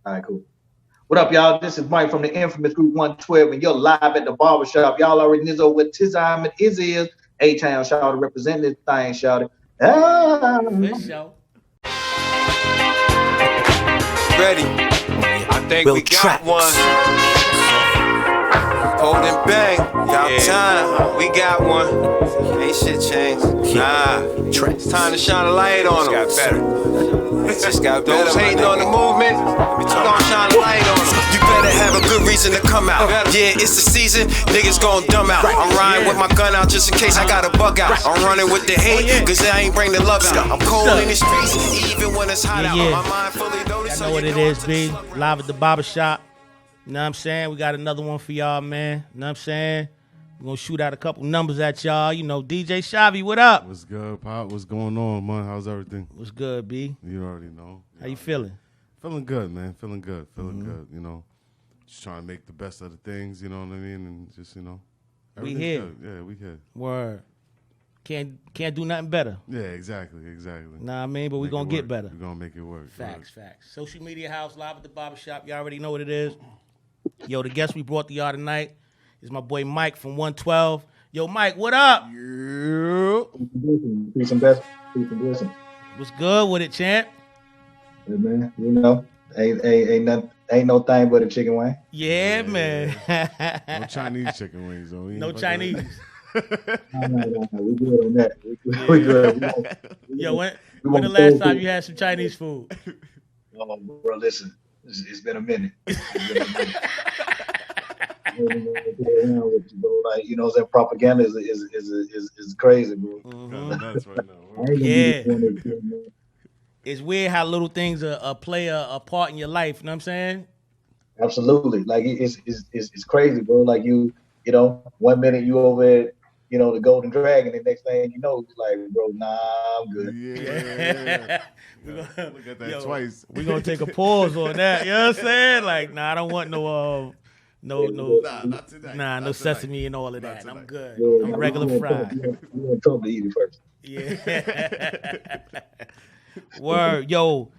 All right, cool. What up, y'all? This is Mike from the infamous Group 112, and you're live at the barber shop. Y'all already know what time it is. A-Town, shout representing this thing, shout it. Ah. This show. Ready? I think we got one. Holding back, y'all time. We got one. Ain't shit changed. Nah, it's time to shine a light on them. Just got better. Just got better. Those hating on the movement, we gonna shine a light on them. You better have a good reason to come out. Yeah, it's the season, niggas gon' dumb out. I'm riding with my gun out just in case I got a bug out. I'm running with the hate, cause I ain't bring the love out. I'm cold in the streets, even when it's hot out. My mind fully loaded. I know what it is, B. Live at the barber shop. You know what I'm saying? We got another one for y'all, man. You know what I'm saying? We're going to shoot out a couple numbers at y'all. You know, DJ Shabby, what up? What's good, Pop? What's going on, man? How's everything? What's good, B? You already know. How you feeling? Feeling good, man. Feeling good. Good, you know. Just trying to make the best of the things, you know what I mean? And just, you know. We here. Good. Yeah, we here. Word. Can't do nothing better. Yeah, exactly. Nah, I mean, but we're going to get better. We're going to make it work. Facts. Social media house, live at the barber shop. You already know what it is. Yo, the guest we brought to y'all tonight is my boy Mike from 112. Yo, Mike, what up? Yeah. Peace and blessings. What's good with it, champ? Hey, man, you know, ain't no thing but a chicken wing. Yeah, man. No Chinese chicken wings, though. No Chinese. No, we good on that. We good. Yo, when the last time you had some Chinese food? Oh, bro, listen, it's been a minute. Like, you know, that propaganda is crazy, bro. That's right now. Yeah. It's weird how little things play a part in your life. You know what I'm saying? Absolutely. Like it's crazy, bro. Like you know, 1 minute you over at, you know, the Golden Dragon, and the next thing you know, it's like, bro, nah, I'm good. Yeah. Look at that twice. We're gonna take a pause on that. You know what I'm saying? Like, nah, I don't want no not tonight. Nah, no sesame and all of that. I'm good. Yeah, I'm regular fried. You want Trump to eat it first. Yeah. Word. Yo,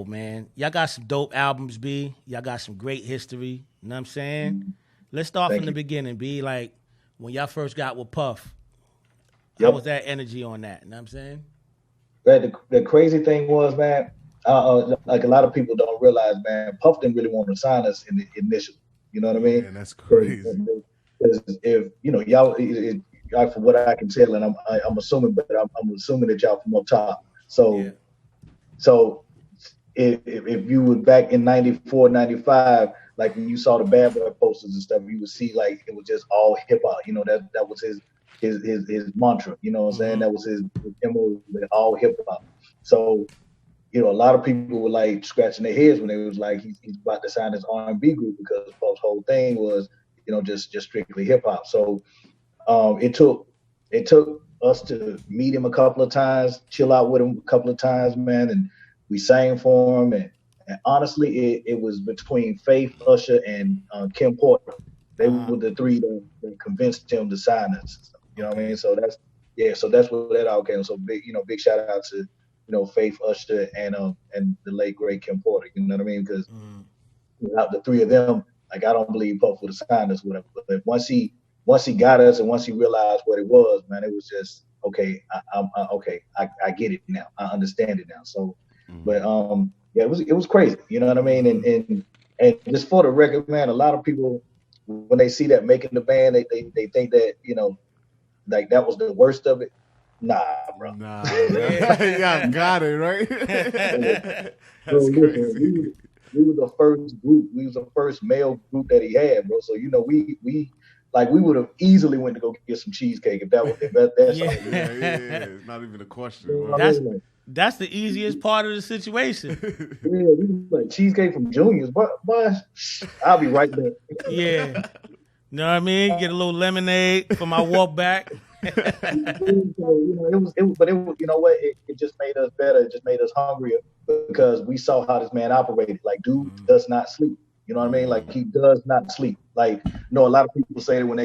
man. Y'all got some dope albums, B. Y'all got some great history. You know what I'm saying? Mm-hmm. Let's start from the beginning, B. Like, when y'all first got with Puff, how was that energy on that? You know what I'm saying? The crazy thing was, man, like a lot of people don't realize, man, Puff didn't really want to sign us initially. You know what I mean? Man, that's crazy. Because if, you know, y'all, from what I can tell, and I'm assuming, but I'm assuming that y'all from up top. So if you were back in 94, 95, like when you saw the Bad Boy posters and stuff, you would see like it was just all hip hop. You know, that was his mantra. You know what I'm saying? That was his MO, all hip hop. So, you know, a lot of people were like scratching their heads when they was like, he's about to sign his R&B group, because Puff's whole thing was, you know, just strictly hip hop. So it took us to meet him a couple of times, chill out with him a couple of times, man, and we sang for him. And honestly, it was between Faith, Usher, and Kim Porter. They were the three that convinced him to sign us. You know what I mean? So that's where that all came. So big shout out to, you know, Faith, Usher, and the late great Kim Porter. You know what I mean? Because without the three of them, like, I don't believe Puff would have signed us, whatever. But once he got us, and once he realized what it was, man, it was just okay. I get it now. I understand it now. So, but it was crazy. You know what I mean? And just for the record, man, a lot of people, when they see that making the band, they think that, you know, like that was the worst of it. Nah, bro. Nah, y'all got it, right? That's crazy. We were the first group. We was the first male group that he had, bro. So, you know, we would have easily went to go get some cheesecake if that's yeah. It's not even a question. That's the easiest part of the situation. Yeah, we was like cheesecake from Junior's, but I'll be right there. Yeah. You know what I mean? Get a little lemonade for my walk back. So, you know, you know what? It just made us better. It just made us hungrier, because we saw how this man operated. Like, dude does not sleep. You know what I mean? Like, he does not sleep. Like, you know, a lot of people say that when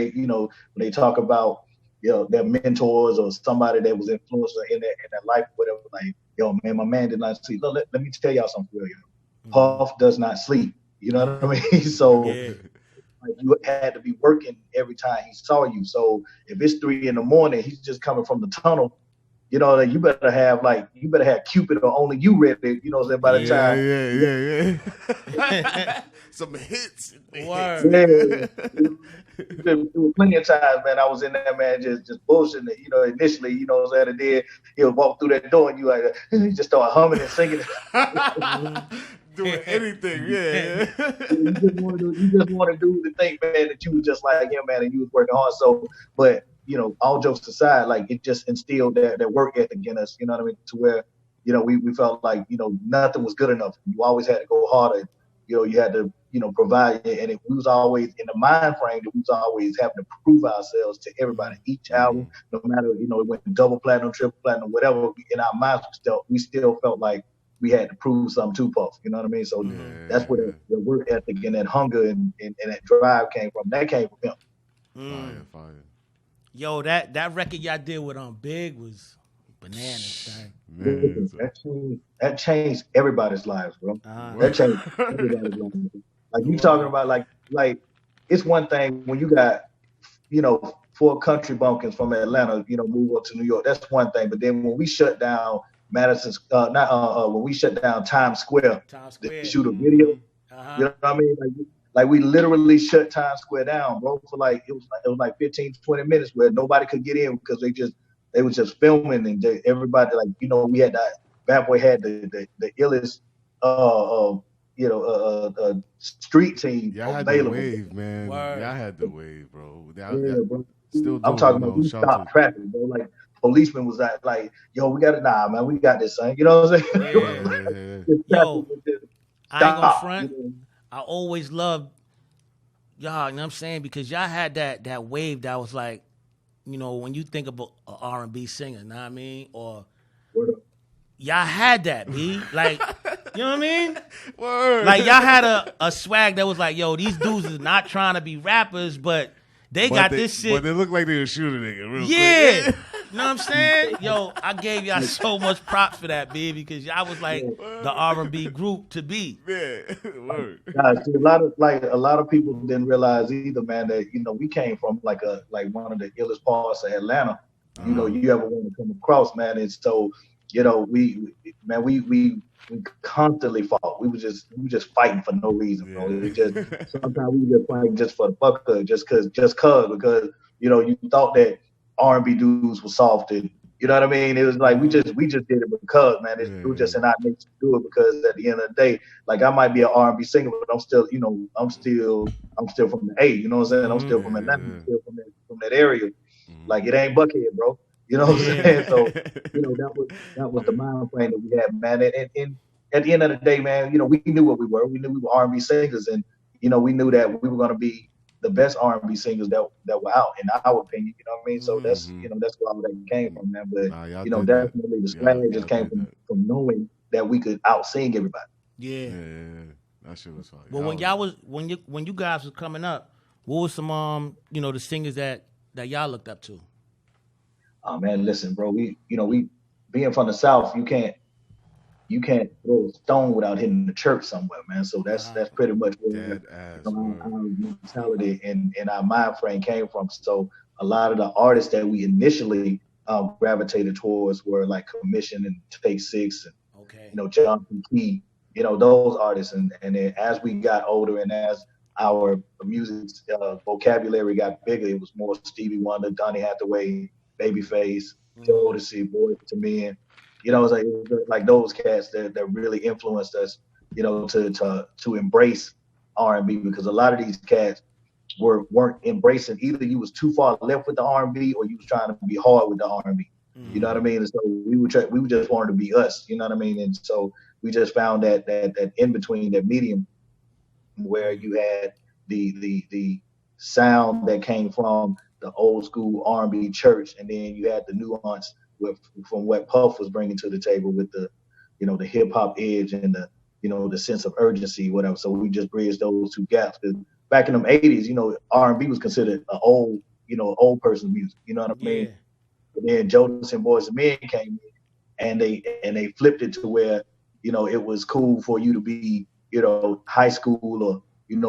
they talk about, you know, their mentors or somebody that was influenced in their life or whatever, like, yo, man, my man did not sleep. Let me tell y'all something real, yo. Puff does not sleep. You know what I mean? So Yeah. like, you had to be working every time he saw you. So if it's 3 in the morning, he's just coming from the tunnel. You know, you better have Cupid or only you ready. You know, what I'm saying by the Yeah, time. yeah. Some hits. Word. Yeah, there was plenty of times, man. I was in there, man, just bullshitting. You know, initially, you know what I'm saying, and then he'll walk through that door, and you like, he just start humming and singing. Doing anything, yeah. You just want to do the thing, man, that you was just like him, man, and you was working hard. So, but you know, all jokes aside, like it just instilled that work ethic in us. You know what I mean? To where you know we felt like you know nothing was good enough. You always had to go harder. You know, you had to provide, and we was always in the mind frame that we was always having to prove ourselves to everybody. Each album, no matter it went double platinum, triple platinum, whatever. In our minds, we still felt like we had to prove something to Puff. You know what I mean? So that's where the work ethic and that hunger and that drive came from. That came from him. Fire. Yo, that record y'all did with Big was bananas, Man, that changed everybody's lives, bro. That changed everybody's lives. Like you talking about like it's one thing when you got, 4 country bumpkins from Atlanta, move up to New York. That's one thing. But then when we shut down when we shut down Times Square to shoot a video, you know what I mean? Like we literally shut Times Square down, bro, for it was like 15, 20 minutes where nobody could get in because they was just filming and everybody we had that Bad Boy had the illest street team y'all available. Had the wave, man. Word. Y'all had the wave, bro. Bro. Still I'm talking about we stopped traffic, bro. Like policeman was like, yo, we got it now, man. We got this, son. You know what I'm saying? Yo, I ain't gonna front. I always loved y'all, you know what I'm saying? Because y'all had that wave that was like, when you think about an R&B singer, know what I mean? Or y'all had that, B. Like, you know what I mean? Word. Like y'all had a swag that was like, yo, these dudes is not trying to be rappers, but they got this shit. But they look like they were shooting nigga real quick. Yeah. You know what I'm saying? Yo, I gave y'all so much props for that, B, because y'all was like the R&B group to be. Yeah. Word. See, a lot of people didn't realize either, man, that we came from like one of the illest parts of Atlanta. You ever want to come across, man. And so, we constantly fought. We were just fighting for no reason, bro. It just sometimes we were just fighting just for the fuck of, just cause because you thought that R&B dudes were soft and you know what I mean. It was like we just did it because, man, it was just in our nature to do it because at the end of the day, like I might be an R&B singer, but I'm still from the A. You know what I'm saying? I'm still from Atlanta, I'm still from that area. Like it ain't Buckhead, bro. You know what I'm saying? So, that was the mind frame that we had, man. And at the end of the day, man, we knew what we were. We knew we were R&B singers, and we knew that we were going to be the best R&B singers that were out, in our opinion. You know what I mean? So that's that's where all that came from, man. But definitely the swag just came from knowing that we could out-sing everybody. Yeah. That shit was fire. Well, when you guys was coming up, what was some the singers that y'all looked up to? Oh man, listen, bro. We being from the South, you can't throw a stone without hitting the church somewhere, man. So that's pretty much where our mentality and our mind frame came from. So a lot of the artists that we initially gravitated towards were like Commission and Take 6 and Johnson Key, those artists. And then as we got older and as our music vocabulary got bigger, it was more Stevie Wonder, Donny Hathaway, Babyface, Jodeci, Boyz II Men. It was like those cats that really influenced us, to embrace R&B, because a lot of these cats weren't embracing. Either you was too far left with the R&B or you was trying to be hard with the R&B. You know what I mean? And so we just wanted to be us. You know what I mean? And so we just found that in between, that medium where you had the sound that came from the old school R&B church, and then you had the nuance from what Puff was bringing to the table with the, the hip hop edge and the, the sense of urgency, whatever. So we just bridged those two gaps. Because back in them 80s, R&B was considered an old person's music. You know what I mean? But then Jodeci and Boyz II Men came in, and they flipped it to where, it was cool for you to be high school or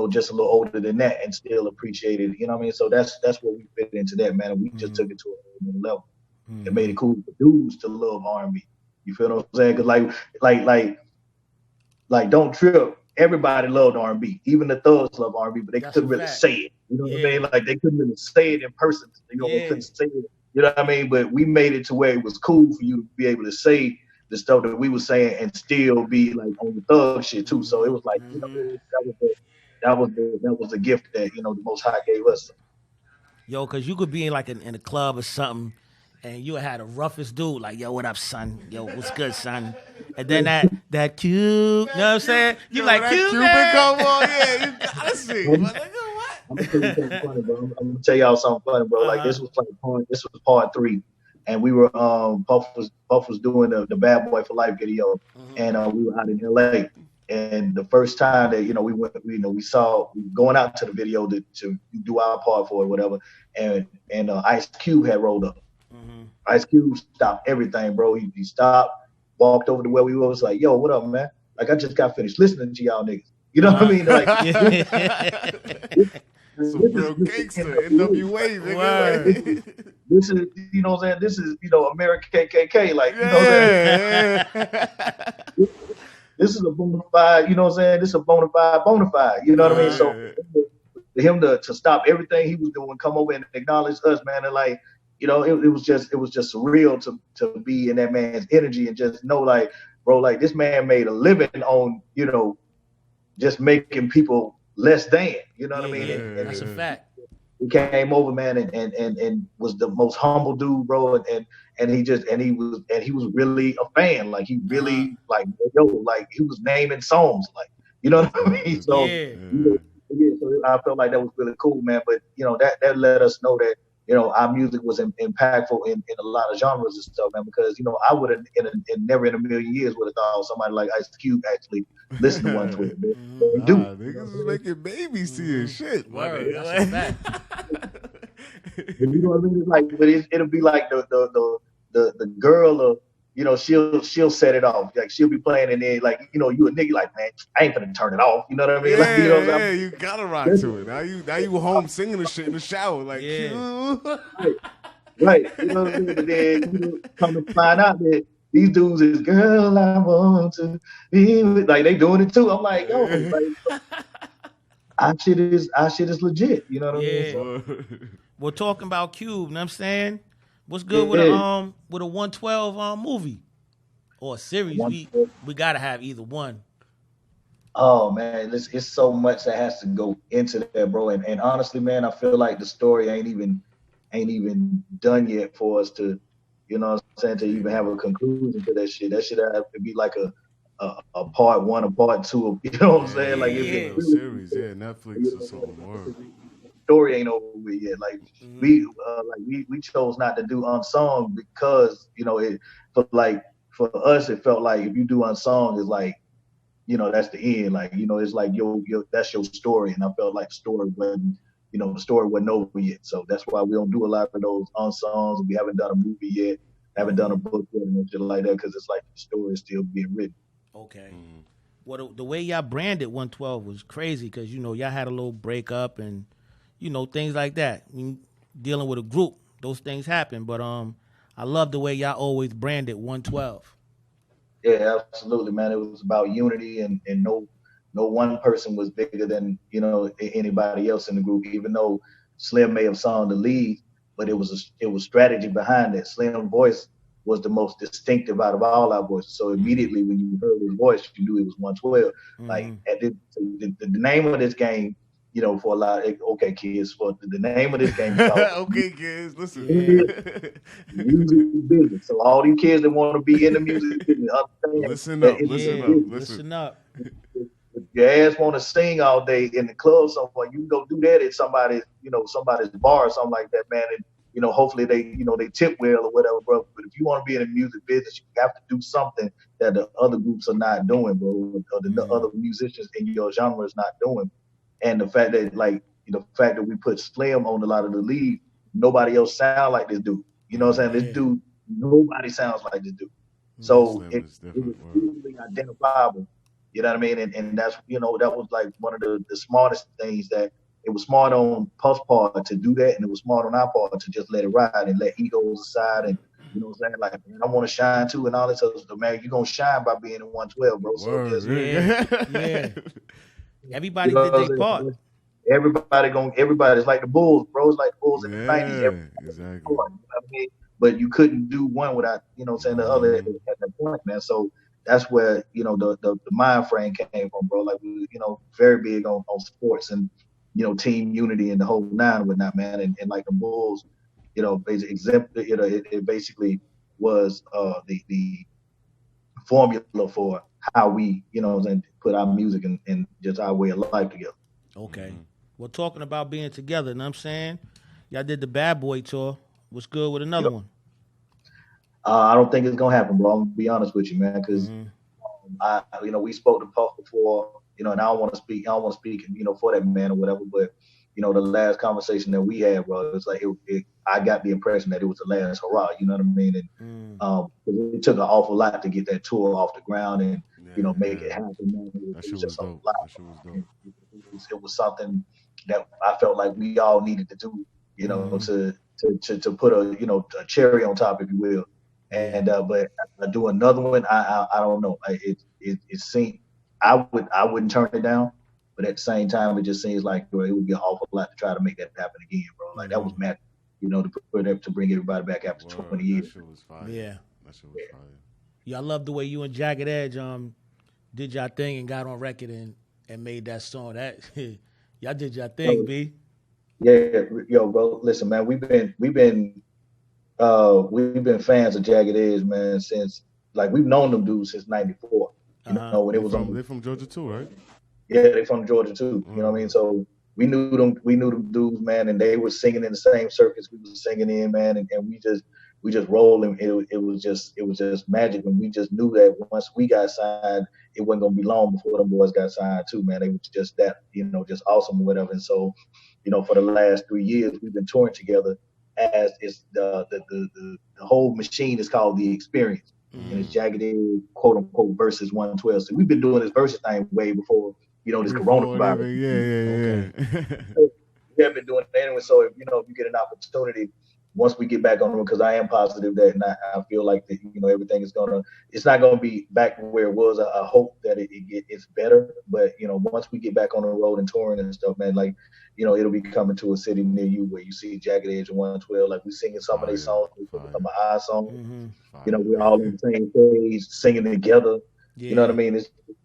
just a little older than that and still appreciate it. You know what I mean? So that's where we fit into that, man. And we just took it to a whole new level. It made it cool for dudes to love R&B. You feel what I'm saying? Because like Don't Trip, everybody loved R&B. Even the thugs love R&B, but they couldn't really say it. You know what I mean? Like they couldn't really say it in person. They couldn't say it. You know what I mean? But we made it to where it was cool for you to be able to say the stuff that we were saying and still be like on the thug shit too. So it was like, that was the gift that the Most High gave us. Yo, cause you could be in in a club or something, and you had the roughest dude like, yo, what up, son? Yo, what's good, son? And then that cute, you know what I'm saying? You like cute, man? Come on, yeah, you gotta see. I'm gonna tell you something funny, bro. I'm gonna tell y'all something funny, bro. Like this was part 3, and we were Puff was doing the Bad Boy for Life video, and we were out in LA. And the first time that we went, we saw going out to the video to do our part for it, whatever. And Ice Cube had rolled up. Ice Cube stopped everything, bro. He stopped, walked over to where we were. Was like, yo, what up, man? Like I just got finished listening to y'all niggas. You know what I mean? Like, some real gangster NWA, nigga. This is, you know what I'm saying? This is, American KKK, like, you know what I'm saying? This is a bona fide, you know what I'm saying? This is a bona fide, you know what I mean? So for him to stop everything he was doing, come over and acknowledge us, man, and like, it was just surreal to be in that man's energy and just know, like, bro, like this man made a living on, just making people less than, you know what I mean? And that's a fact. He came over, man, and was the most humble dude, bro, and he was really a fan. Like he really like he was naming songs, like, you know what I mean? So so I felt like that was really cool, man. But that let us know that our music was impactful in a lot of genres and stuff, man. Because I would have never in a million years would have thought somebody like Ice Cube actually listened to one to it. Niggas is making babies to your shit. Word, that's a fact. You know what I mean? It's like, but it'll be like the girl of she'll set it off. Like she'll be playing and then like you a nigga like, man, I ain't gonna turn it off. You know what I mean? Yeah, you gotta rock to it. Now you home singing the shit in the shower, like right. You know what I mean? But then come to find out that these dudes is girl I want to be with. Like they doing it too. I'm like, yo, like, our shit is legit. You know what I mean? So, we're talking about Cube. You know what I'm saying? What's good with a 112 movie or a series? We gotta have either one. Oh man, it's so much that has to go into that, bro. And honestly, man, I feel like the story ain't even done yet for us to, you know what I'm saying, to even have a conclusion to that shit. That should have to be like a part 1, a part 2. You know what I'm saying? Like a series, Netflix or something. More. Story ain't over with yet. Like we chose not to do unsung because for us it felt like if you do unsung it's like that's the end. Like it's like your that's your story, and I felt like the story wasn't over yet. So that's why we don't do a lot of those unsongs. We haven't done a movie yet, haven't done a book yet, and shit like that because it's like the story is still being written. Okay. Well, the way y'all branded 112 was crazy because y'all had a little breakup and things like that. Dealing with a group, those things happen. But I love the way y'all always branded 112. Yeah, absolutely, man. It was about unity and no one person was bigger than anybody else in the group. Even though Slim may have sung the lead, but it was strategy behind it. Slim's voice was the most distinctive out of all our voices. So immediately when you heard his voice, you knew it was 112. Like the name of this game. For a lot of, okay, kids, for the name of this game is called okay, kids, listen. Music business. So all these kids that want to be in the music business, listen up. If your ass want to sing all day in the club somewhere, you can go do that at somebody's bar or something like that, man. And hopefully they tip well or whatever, bro. But if you want to be in the music business, you have to do something that the other groups are not doing, bro, or the other musicians in your genre is not doing. And the fact that we put Slim on a lot of the lead, nobody else sound like this dude. You know what I'm saying? This dude, nobody sounds like this dude. So it was really identifiable You know what I mean? And that's that was like one of the smartest things that it was smart on Puff's part to do that, and it was smart on our part to just let it ride and let egos aside and what I'm saying? Like, man, I want to shine too and all this other stuff. Man, you're gonna shine by being in 112, bro. So just yeah. Everybody did their part. Everybody's like the Bulls, bro. It's like the Bulls in the 90s. Exactly. You know what I mean? But you couldn't do one without, the other at that point, man. So that's where, the mind frame came from, bro. Like we, very big on sports and, team unity and the whole nine and whatnot, man. And like the Bulls, basically, it basically was the formula for how we, put our music and just our way of life together. Okay. Well, talking about being together, you know what I'm saying? Y'all did the Bad Boy tour. What's good with another one? I don't think it's gonna happen, bro. I'm gonna be honest with you, man, because we spoke to Puff before, and I don't want to speak, for that man or whatever. But the last conversation that we had, bro, it's like I got the impression that it was the last hurrah. You know what I mean? And it took an awful lot to get that tour off the ground and make it happen. Man. That shit was dope. It was something that I felt like we all needed to do, to put a cherry on top, if you will. And but do another one, I don't know. It seemed I wouldn't turn it down, but at the same time, it just seems like it would be an awful lot to try to make that happen again, bro. Like that was magic, to bring everybody back after 20 years. That shit was fire. Yeah, that shit was fire. Yeah, I love the way you and Jagged Edge did y'all thing and got on record and made that song. That y'all did y'all thing, B. Yeah, yo, bro. Listen, man, we've been fans of Jagged Edge, man, since we've known them dudes since '94. When it was they're from Georgia too, right? Yeah, they're from Georgia too. You know what I mean? So we knew them dudes, man, and they were singing in the same circuits we were singing in, man, and we just rolled, and it was just magic. And we just knew that once we got signed, it wasn't gonna be long before them boys got signed too, man. They were just that, just awesome or whatever. And so, for the last 3 years, we've been touring together as it's the whole machine is called The Experience. And it's Jagged Edge, quote unquote, versus 112. So we've been doing this versus thing way before, this coronavirus. Yeah. We have been doing it anyway. So if you get an opportunity, once we get back on the road, because I am positive that, and I feel like that, everything is it's not gonna be back where it was. I hope that it's better. But once we get back on the road and touring and stuff, man, it'll be coming to a city near you where you see Jagged Edge and 112. Like we singing some of these songs, some of our songs. We're all on the same page, singing together. Yeah. You know what I mean?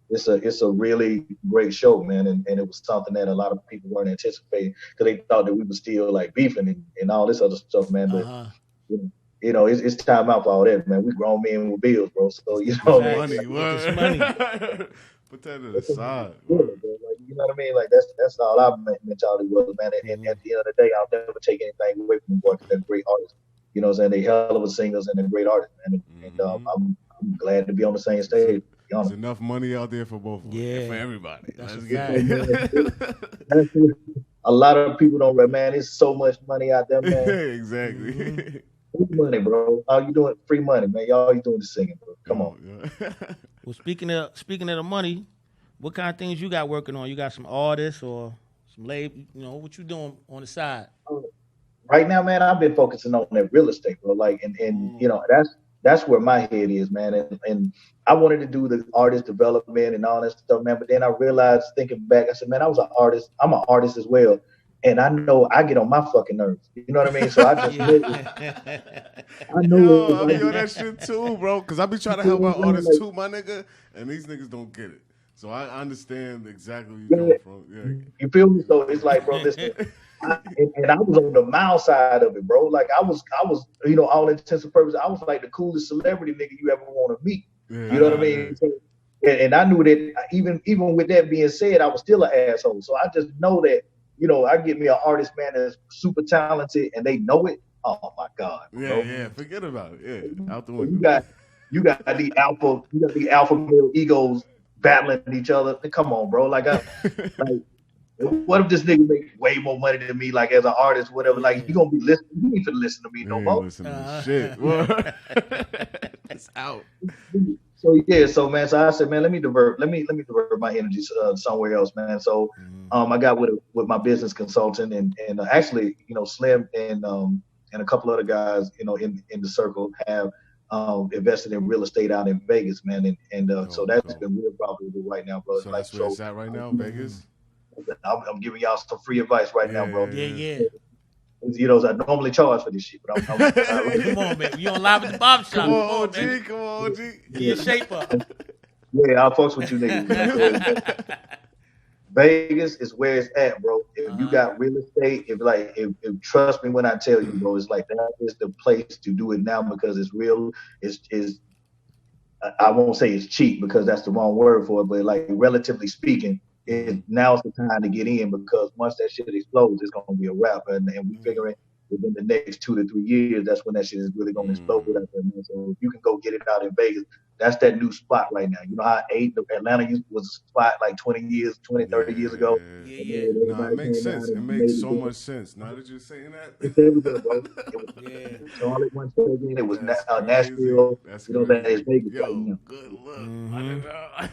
It's a really great show, man, and it was something that a lot of people weren't anticipating because they thought that we were still beefing and all this other stuff, man. But it's time out for all that, man. We grown men with bills, bro. So money. Put that to the side. You know what I mean? Like that's all our mentality was, man. And at the end of the day, I'll never take anything away from them boys because they're great artists. You know what I'm saying? They hell of a singers and they're great artists, man. And I'm glad to be on the same stage. There's enough money out there for both of us. Yeah. For everybody. Let's get it. A lot of people don't, man. There's so much money out there, man. Exactly. Free money, bro. All you doing free money, man. All you doing is singing, bro. Come on. Yeah. Well, speaking of the money, what kind of things you got working on? You got some artists or some label? What you doing on the side? Right now, man, I've been focusing on that real estate, bro. That's where my head is, man. And I wanted to do the artist development and all that stuff, man. But then I realized, thinking back, I said, man, I was an artist. I'm an artist as well. And I know I get on my fucking nerves. You know what I mean? So I just I know. I be on that shit too, bro. Because I be trying to help out artists too, my nigga. And these niggas don't get it. So I understand exactly where you're coming from. Yeah. You feel me? So it's like, bro, listen. And I was on the mild side of it, bro. Like I was, all intents and purposes, I was like the coolest celebrity nigga you ever want to meet. Yeah, you know what I mean? So, and I knew that even with that being said, I was still an asshole. So I just know that, I get me an artist, man, that's super talented and they know it. Oh my God. Bro. Yeah. Forget about it. Yeah. Out the window. You got the alpha male egos battling each other. Come on, bro. What if this nigga make way more money than me, as an artist, whatever? Like, you gonna be listening? You ain't finna listen to me no more. Listen to shit. It's out. So yeah, so man, so I said, man, let me divert my energy somewhere else, man. So I got with my business consultant and actually, Slim and a couple other guys, in the circle have invested in real estate out in Vegas, man, and so that's Dope. been real profitable right now, bro. So Like that's where so, it's at right now, I'm, Vegas. I'm giving y'all some free advice right now, bro. Yeah, Yeah. yeah. I normally charge for this shit, but Come on, man. You on live at the barber shop. Come Come on, on, OG. man. Come on, OG. Get your shape up. yeah, I'll fucks with you niggas, man. Vegas is where it's at, bro. If you got real estate, if trust me when I tell you, bro, it's like that is the place to do it now because it's real. Is I won't say it's cheap because that's the wrong word for it, but like relatively speaking, now's the time to get in because once that shit explodes, it's gonna be a wrap. And we figuring within the next 2 to 3 years, that's when that shit is really gonna explode out there, man. So if you can go get it out in Vegas, that's that new spot right now. You know how Atlanta was a spot like 20 years, 20, 30 years ago. Yeah, And yeah. then No, it everybody makes came down sense. It and makes made it so big. much sense. Now that you're saying that, It's everywhere, bro. It was Yeah. Charlotte one second. It was that's crazy. Nashville. That's You know what I'm saying? crazy. It's Vegas right Yo, now. good look. I didn't know.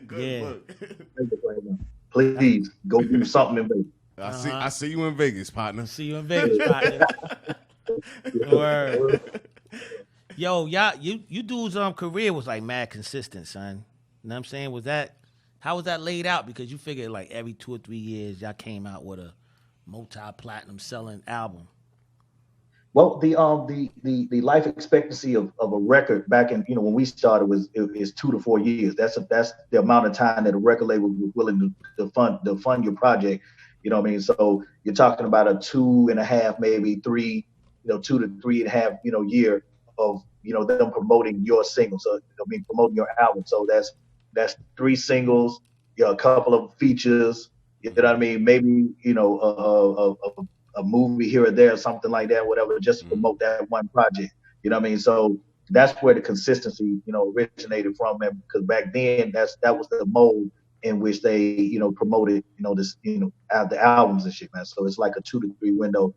Good Yeah. look. Vegas right now. Please go do something in Vegas. I see you in Vegas, partner. See you in Vegas, partner. Word. Yo, y'all, you dudes' career was like mad consistent, son. You know what I'm saying? How was that laid out? Because you figured like every 2 or 3 years y'all came out with a multi-platinum selling album. Well, the life expectancy of a record back in when we started is 2 to 4 years. That's the amount of time that a record label was willing to fund your project. You know what I mean? So you're talking about a 2.5, maybe three, 2 to 3.5, year of them promoting your single. So promoting your album. So that's 3 singles, a couple of features. You know what I mean? Maybe a movie here or there, something like that, whatever, just to promote that one project. You know what I mean? So that's where the consistency, originated from. And because back then, that was the mold in which they, promoted, the albums and shit, man. So it's like a 2 to 3 window,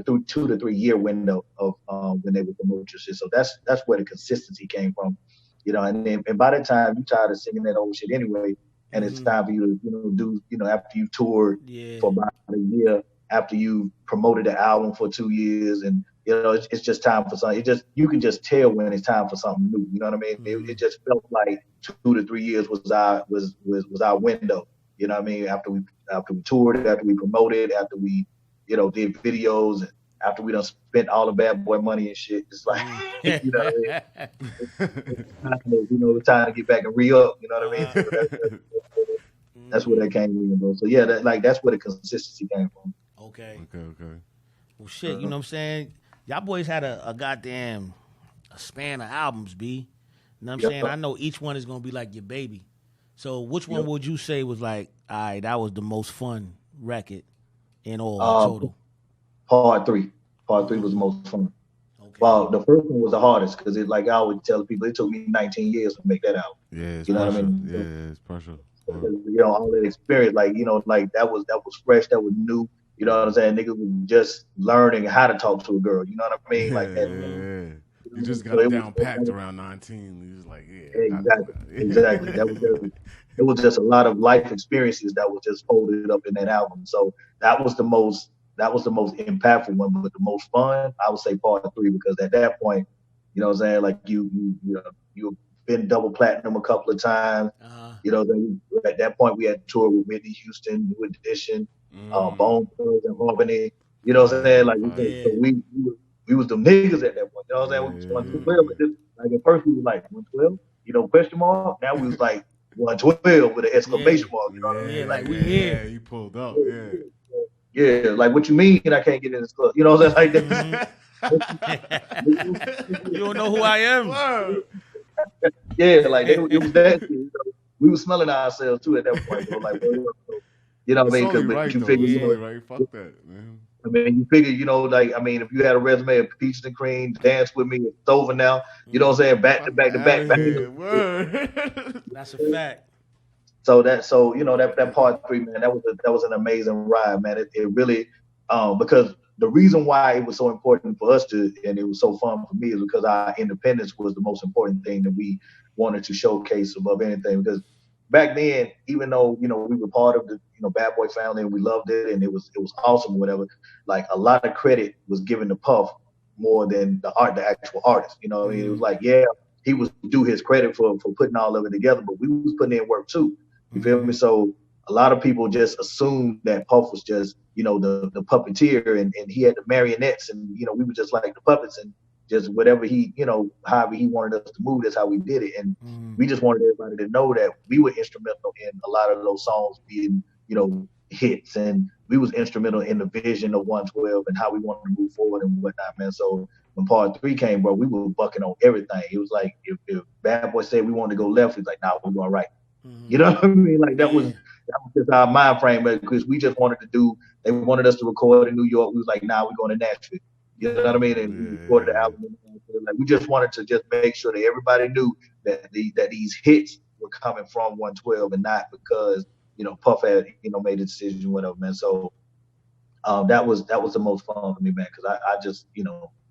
through 2 to 3 year window of when they would promote your shit. So that's where the consistency came from, and by the time you tired of singing that old shit anyway, and it's time for you to, do, after you've toured for about a year, after you promoted the album for 2 years, and it's just time for something. You can just tell when it's time for something new. You know what I mean? It just felt like 2 to 3 years was our window. You know what I mean? After we toured, after we promoted, after we did videos, and after we done spent all the bad boy money and shit. It's like you know what I mean? It's time to get back and re-up. You know what I mean? So that's where that came in, bro. So yeah, that's where the consistency came from. Okay. Well, shit, you know what I'm saying? Y'all boys had a goddamn span of albums, B. You know what I'm saying? I know each one is going to be like your baby. So which one would you say was like, all right, that was the most fun record in all total? Part 3. Part 3 was the most fun. Okay. Well, the first one was the hardest because I always tell people, it took me 19 years to make that album. Yeah, it's you know pressure. What I mean? Yeah, it's pressure. All that experience, that was fresh, that was new. You know what I'm saying? Niggas was just learning how to talk to a girl. You know what I mean? Yeah, like that. You just got it down packed around 19. You was like, Exactly. It was just a lot of life experiences that was just folded up in that album. So that was the most impactful one, but the most fun, I would say part 3, because at that point, you know what I'm saying? Like you've been double platinum a couple of times. At that point we had toured with Whitney Houston, New Edition, Bone Thugs and Harmony. You know what I'm saying? Like so we was them niggas at that point. You know what I'm saying? We was 112. Like at first we was like 112, question mark. Now we was like 112 with an exclamation mark. You know what I mean? Like we here. Yeah, you pulled up. Yeah, like what you mean I can't get in this club? You know what I'm saying? Like that. You don't know who I am. Yeah, like it was that. We were smelling ourselves too at that point. Bro. Like, you know what I mean? Because you figure, right? Fuck that, man. I mean, you figure, if you had a resume of Peaches and Cream, Dance With Me, it's over now. You know what I'm saying? Back to back to back. That's a fact. So that part 3, man, that was an amazing ride, man. It really, because the reason why it was so important for us and it was so fun for me is because our independence was the most important thing that we wanted to showcase above anything because back then, even though we were part of the Bad Boy family and we loved it and it was awesome or whatever, like a lot of credit was given to Puff more than the actual artist. You know, it was like, yeah, he was due his credit for putting all of it together, but we was putting in work too. You feel me? So a lot of people just assumed that Puff was just the puppeteer and he had the marionettes and we were just like the puppets and just whatever he however he wanted us to move, that's how we did it. And we just wanted everybody to know that we were instrumental in a lot of those songs being hits, and we was instrumental in the vision of 112 and how we wanted to move forward and whatnot, man. So when part 3 came, bro, we were bucking on everything. It was like if Bad Boy said we wanted to go left, he's like, nah, we're going right. You know what I mean? Like that was just our mind frame, because we just wanted to do. They wanted us to record in New York. We was like, nah, we're going to Nashville. You know what I mean? And we recorded the album. Like we just wanted to just make sure that everybody knew that these hits were coming from 112 and not because Puff had made a decision, whatever, man. So that was the most fun for me, man, because I just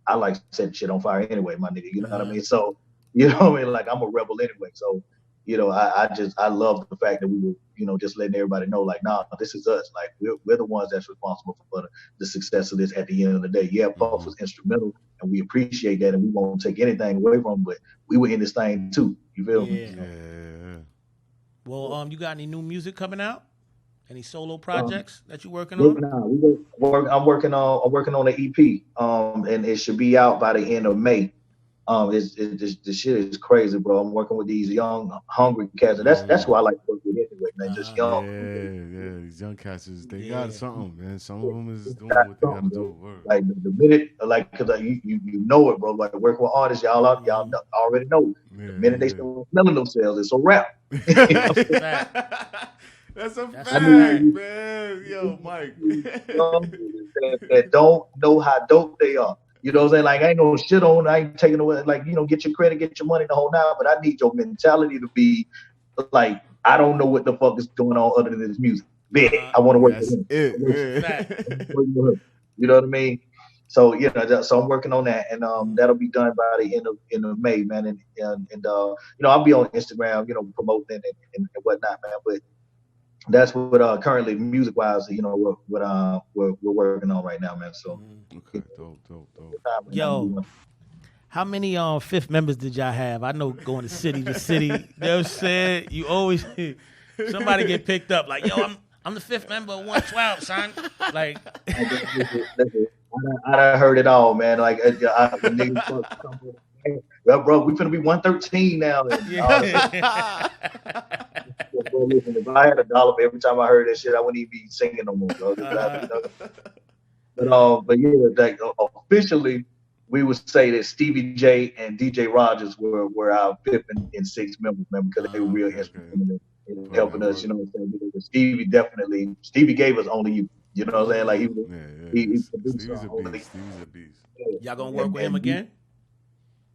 I like setting shit on fire anyway, my nigga. You know what I mean? So what I mean? Like I'm a rebel anyway. So I love the fact that we were just letting everybody know, like, nah, this is us. Like we're the ones that's responsible for the success of this at the end of the day. Yeah, Puff was instrumental, and we appreciate that, and we won't take anything away from him. But we were in this thing too. You feel me? Yeah. Well, you got any new music coming out? Any solo projects that you're working on? I'm working on an EP. And it should be out by the end of May. The shit is crazy, bro. I'm working with these young, hungry cats, and that's who I like to work with anyway, man. Just young. Yeah. These young cats, they got something, man. Some of them is doing what they got to do. Like the minute, like, because you know it, bro. Like working with artists, y'all already know. The minute they start smelling themselves, it's a wrap. That's a fact, man. Yo, Mike. that don't know how dope they are. You know what I'm saying? Like, I ain't no shit on, I ain't taking away, like, get your credit, get your money the whole night, but I need your mentality to be like, I don't know what the fuck is going on other than this music. Big, I want to work with him. You know what I mean? So, so I'm working on that, and that'll be done by the end of May, man. And I'll be on Instagram, promoting and whatnot, man. But that's what currently music wise, what we're working on right now, man. So okay, dope. Yo, how many fifth members did y'all have? I know going to city to city, you know what I'm saying? You always somebody get picked up like, yo, I'm the fifth member of 112, son. Like I heard it all, man. Like well, bro, we finna be 113 now. Bro, listen, if I had $1 every time I heard that shit, I wouldn't even be singing no more, bro. But yeah, like officially, we would say that Stevie J and DJ Rogers were our fifth and sixth members, man, because they were real instrumental in helping us. You know what I'm saying? Stevie gave us Only You. You know what I'm saying? Like he's a beast. Stevie's a beast. Y'all gonna work with him again?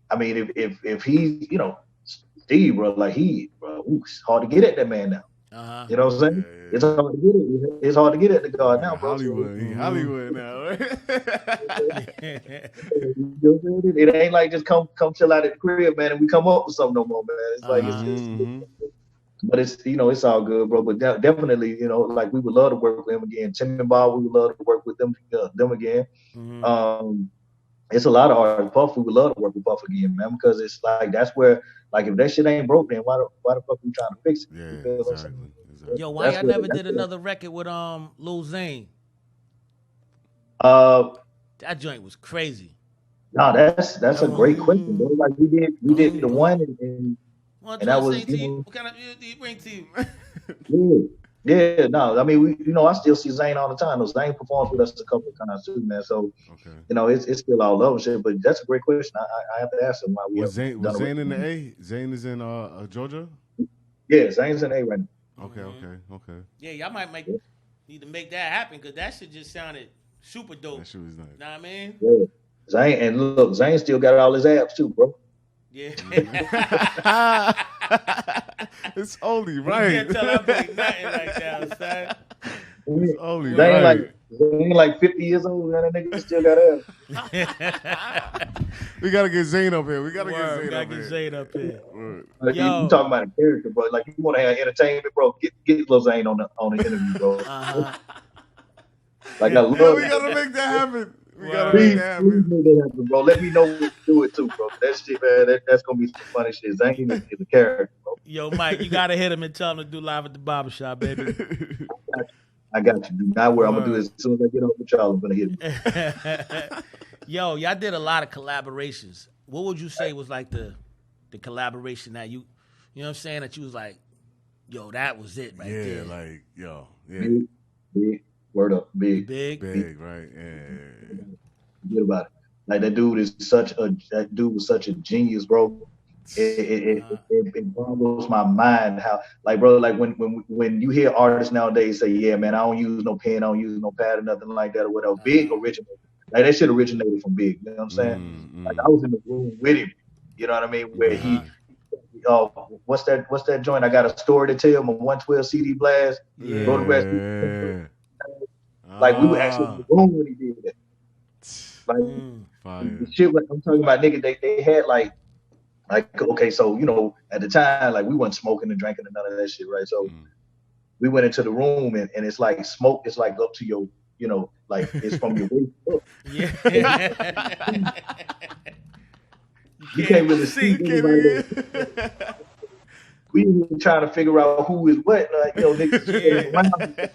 I mean, if he's Steve, bro, like it's hard to get at that man now. You know what I'm saying? Yeah. It's hard to get it. It's hard to get at the guard now, bro. Hollywood now, right? It ain't like just come chill out at the crib, man, and we come up with something no more, man. It's like but it's it's all good, bro. But definitely, like we would love to work with him again. Tim and Bob, we would love to work with them again. It's a lot of artists. Puff, we would love to work with Puff again, man, because it's like that's where, like, if that shit ain't broke, then why the fuck we trying to fix it? Yeah, exactly. Yo, why y'all never did another record with Lil Zane? That joint was crazy. No, that's a great question, bro. Like we did the one and that was what kind of music do you bring to you? Yeah, no, I mean, I still see Zane all the time. Zane performs with us a couple of times too, man. So, it's still all love and shit. But that's a great question. I have to ask him why we. Was Zane in the A? Zane is in Georgia. Yeah, Zane's in A right now. Okay. Yeah, y'all might need to make that happen because that shit just sounded super dope. That shit was nice. Know what I mean? Yeah, Zane, and look, Zane still got all his abs too, bro. Yeah. It's only right. You can't tell that boy nothing like that, son. It's only Zane, right. Zane like 50 years old, man. That nigga still got ass. We gotta get Zane up here. We gotta Word, get Zane up here. Like, you talking about a character, bro. Like, you want to have entertainment, bro. Get Lil Zane on the interview, bro. Like, I love we gotta make that happen. We gotta make that happen. Please make that happen, bro. Let me know when you do it too, bro. That shit, man. That's gonna be some funny shit. Zane is a character, bro. Yo, Mike, you gotta hit him and tell him to do live at the barbershop, baby. I got you. Do not worry. I'm gonna do this as soon as I get off with y'all. I'm gonna hit him. Yo, y'all did a lot of collaborations. What would you say was like the collaboration that you know what I'm saying, that you was like, yo, that was it right there. Yeah, like, yo, yeah. Big. Word up. Big, right? Yeah. Forget about it. Like, that dude was such a genius, bro. It boggles my mind how, like, bro, like when you hear artists nowadays say, yeah, man, I don't use no pen, I don't use no pad or nothing like that or whatever. Big originated. Like, that shit originated from Big. You know what I'm saying? Like, I was in the room with him. You know what I mean? Where he, what's that joint? I got a story to tell him, a 112 CD blast. Yeah. Like, we were actually in the room when he did that. Like, the shit, like, I'm talking about, nigga, they had like, okay, so, you know, at the time, like, we wasn't smoking and drinking and none of that shit, right? So we went into the room and it's like smoke, it's like up to your, you know, like, it's from your waist up. Yeah. You can't really see anybody. We were trying to figure out who is what, like, you know, niggas around.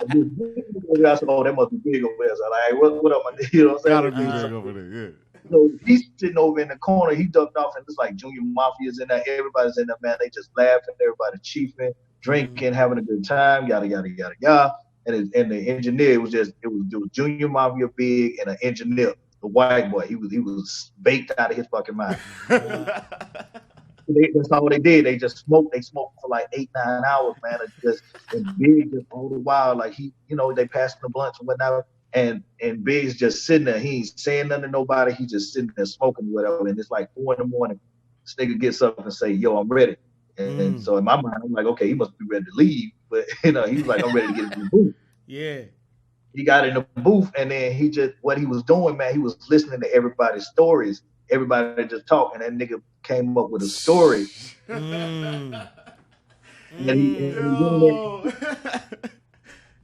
I said, oh, that must be Big over there. So I'm like, what up, my nigga? You know what I'm saying? Gotta be Big over there, yeah. So he's sitting over in the corner. He ducked off, and it's like Junior Mafia's in there. Everybody's in there, man. They just laughing. Everybody chiefing, drinking, having a good time. Yada yada yada yada. And the engineer it was Junior Mafia, Big, and an engineer, the white boy. He was baked out of his fucking mind. That's all they did. They just smoked. They smoked for like 8-9 hours, man. And Big just all the while, like, he, you know, they passing the blunts and whatnot. And Big's just sitting there. He ain't saying nothing to nobody. He's just sitting there smoking whatever. And it's like 4 a.m. This nigga gets up and say, yo, I'm ready. And so in my mind, I'm like, okay, he must be ready to leave. But, you know, he was like, I'm ready to get in the booth. Yeah. He got in the booth, and then what he was doing, man, he was listening to everybody's stories. Everybody just talk, and that nigga came up with a story. And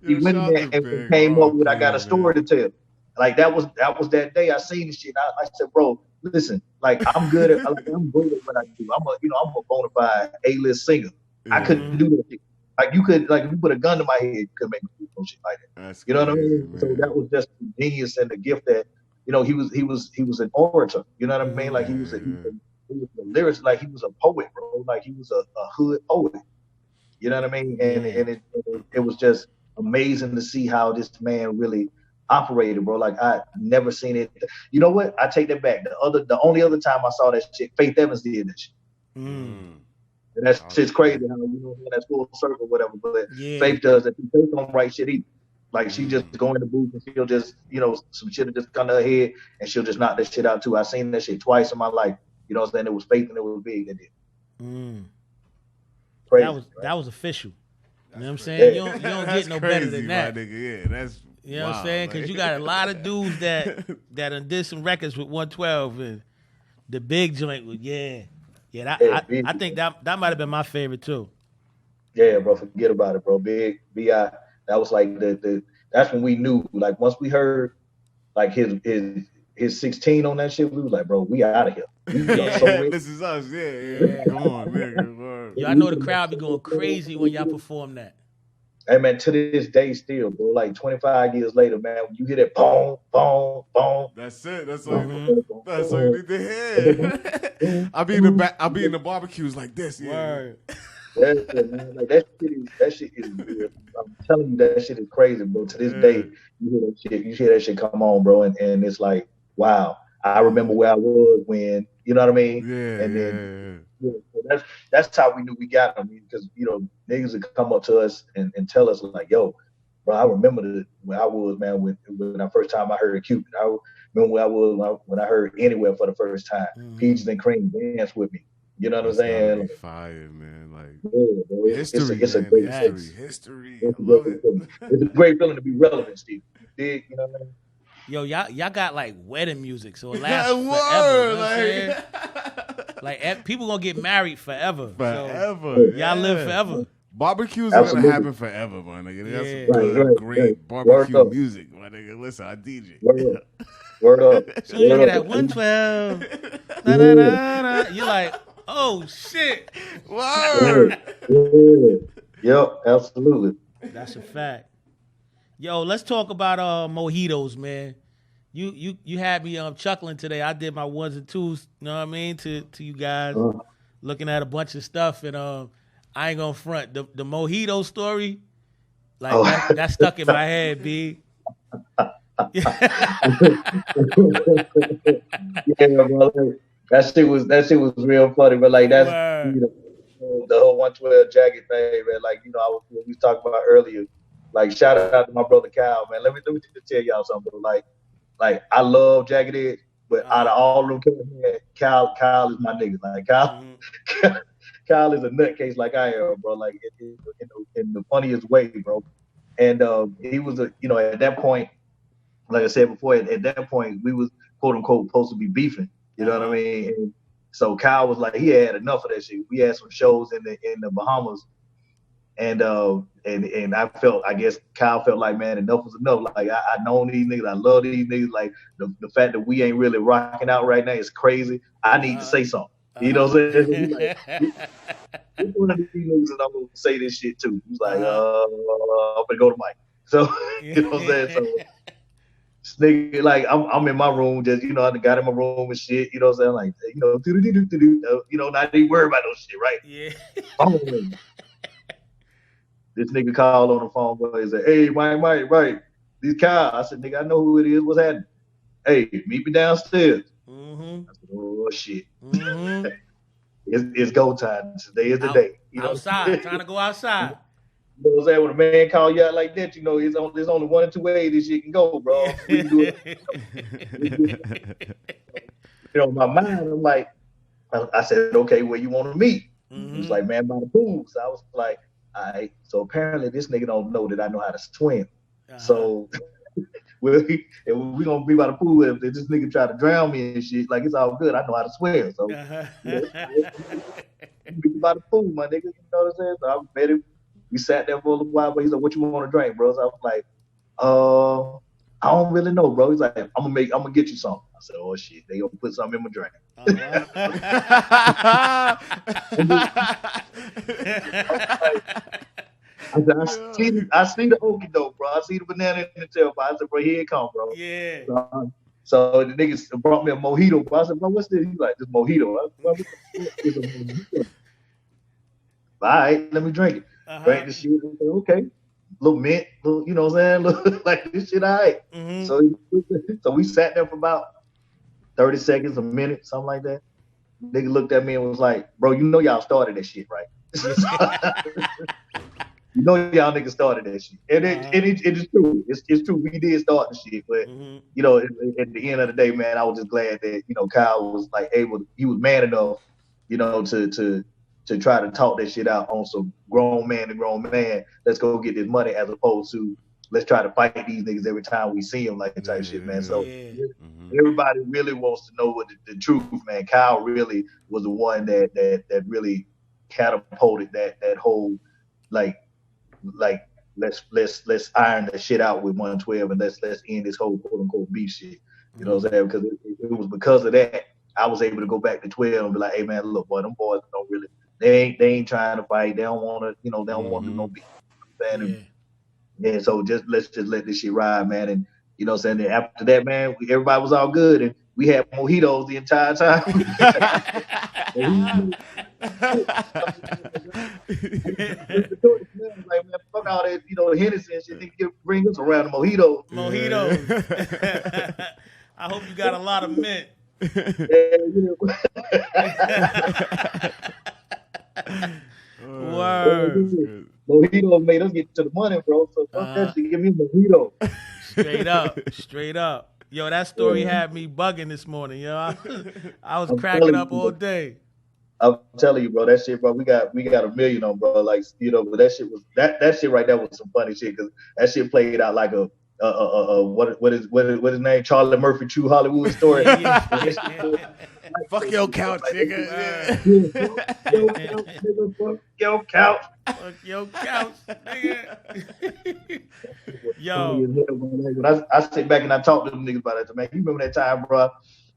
he went in there and came up with, I got a story to tell. Like, that was that day I seen this shit. I said, bro, listen, like, I'm good at what I do. I'm a bona fide A-list singer. I couldn't do that shit. Like, you could, like, if you put a gun to my head, you could make me do some shit like that. That's you know crazy, what I mean? Man. So that was just the genius and the gift that, you know, he was an orator. You know what I mean? Like, he was a lyricist. Like, he was a poet, bro. Like, he was a hood poet. You know what I mean? And it was just amazing to see how this man really operated, bro. Like, I never seen it. You know what? I take that back. The only other time I saw that shit, Faith Evans did that shit. And that's shit's crazy how, you know, that's full circle, whatever. But Faith does it. Faith don't write shit either. Like, she just go in the booth and she'll just, you know, some shit will just come to her head and she'll just knock that shit out too. I seen that shit twice in my life. You know what I'm saying? It was Faith and it was Big that did. Crazy, that was official. You know what I'm saying? Yeah. You don't get no better than that. Nigga. Yeah, that's you know what I'm saying? Because you got a lot of dudes that done did some records with 112 and the Big joint was I think that might have been my favorite too. Yeah, bro, forget about it, bro. Big B.I. That was like that's when we knew. Like, once we heard like his 16 on that shit, we was like, bro, we out of here. This is us. Yeah. Come on, nigga. Yo, I know the crowd be going crazy when y'all perform that. Hey, man, to this day still, bro, like 25 years later, man, when you hear that boom, boom, boom. That's it. That's all you need to hear. I be in the barbecues like this. Yeah. That's it, man. Like, that shit is I'm telling you, that shit is crazy, bro. To this day, you hear that shit come on, bro, and it's like, wow. I remember where I was when, you know what I mean? So that's how we knew we got him, because, you know, niggas would come up to us and tell us, like, yo, bro, I remember where I was, man, when I first time I heard Cupid. I remember where I was when I heard Anywhere for the first time. Peaches and Cream dance with me. You know what I'm That's gotta saying? be fire, man. Like Yeah, bro, history, it's a man. great History. it's I a love great it. feeling. It's a great feeling to be relevant, Steve. You dig? You know what I mean? Yo, y'all got like wedding music, so it That lasts forever. You know what I'm saying? like Like people gonna get married forever. forever. So, y'all live forever. Barbecues are gonna happen forever, my nigga. That's some good, great barbecue music, my nigga. Listen, I DJ. Word up. So you hear that 112. You're like, oh shit. Word. Yep, absolutely. That's a fact. Yo, let's talk about mojitos, man. You had me chuckling today. I did my ones and twos, you know what I mean, to you guys, looking at a bunch of stuff, and I ain't gonna front the mojito story, like that stuck in my head, B. Yeah, bro. That shit was real funny, but like that's the whole 112 jacket thing, man. Like, what we talked about earlier. Like, shout out to my brother Kyle, man. Let me just tell y'all something, bro. Like I love Jagged Edge, but out of all of them, man, Kyle is my nigga. Like Kyle is a nutcase like I am, bro. Like in the funniest way, bro. And he was at that point, like I said before, at that point we was quote unquote supposed to be beefing. You know what I mean? And so Kyle was like, he had enough of that shit. We had some shows in the Bahamas, and I guess Kyle felt like, man, enough was enough. Like I know these niggas, I love these niggas. Like the fact that we ain't really rocking out right now is crazy. I need to say something. You know what I'm saying? He's like, one of these niggas that I'm gonna say this shit too. He's like, I'm gonna go to Mike. So you know what I'm saying? So this nigga, like I'm in my room, just I got in my room and shit. You know what I'm saying? Like not even worry about no shit, right? Yeah. This nigga called on the phone, boy. He said, "Hey, Mike, right? This Kyle." I said, "Nigga, I know who it is. What's happening? Hey, meet me downstairs." I said, "Oh shit, it's go time. Today is the day." Outside, trying to go outside. You know what I'm saying? When a man call you out like that, there's only one or two ways this shit can go, bro. We can do it. My mind, I'm like, I said, "Okay, where you want to meet?" He was like, "Man, by the pool." So I was like, all right. So apparently this nigga don't know that I know how to swim. So we gonna be by the pool. If this nigga try to drown me and shit, like, it's all good. I know how to swim. So be by the pool, my nigga. You know what I'm saying? So I met him. We sat there for a little while, but he's like, "What you want to drink, bro?" So I was like, I don't really know, bro. He's like, I'm gonna get you something. I said, "Oh shit, they gonna put something in my drink." I see the okie doke, bro. I see the banana in the tailpipe. I said, "Bro, here it come, bro." Yeah. So the niggas brought me a mojito, bro. I said, "Bro, what's this?" He's like, "This mojito." I said, "Bro, what the fuck is a mojito?" All right, let me drink it. Drank the shit. I said, "Okay." Little mint, little, you know what I'm saying? Like, this shit, all right. So we sat there for about 30 seconds, a minute, something like that. Nigga looked at me and was like, "Bro, you know y'all started that shit, right?" You know y'all niggas started that shit. And it is true. It's true. We did start the shit. But, at the end of the day, man, I was just glad that, Kyle was like he was man enough, to try to talk that shit out on some grown man to grown man. Let's go get this money, as opposed to let's try to fight these niggas every time we see them, like, type shit, man. So everybody really wants to know what the truth, man. Kyle really was the one that really catapulted that whole like let's iron the shit out with 112 and let's end this whole quote unquote beef shit. You know what I'm saying? Because it was because of that I was able to go back to 12 and be like, "Hey man, look, boy, them boys don't really they ain't trying to fight. They don't want to, they don't want to do no beef." And so let's just let this shit ride, man. And you know what I'm saying? And after that, man, everybody was all good, and we had mojitos the entire time. Like, man, fuck all that, Hennessy and shit. They bring us around the mojitos. I hope you got a lot of mint. Word. Mojitos made us get to the money, bro. So fuck that shit. Give me a mojito. Straight up. Yo, that story had me bugging this morning, yo. I was cracking up all day. I'm telling you, bro, that shit, bro, we got $1 million on, bro. Like, but that shit was that shit right there was some funny shit because that shit played out like a what is his name? Charlie Murphy True Hollywood Story. Fuck your couch, nigga. Fuck your couch. Fuck your couch, nigga. Yo. When I sit back and I talk to them niggas about that, man, you remember that time, bro?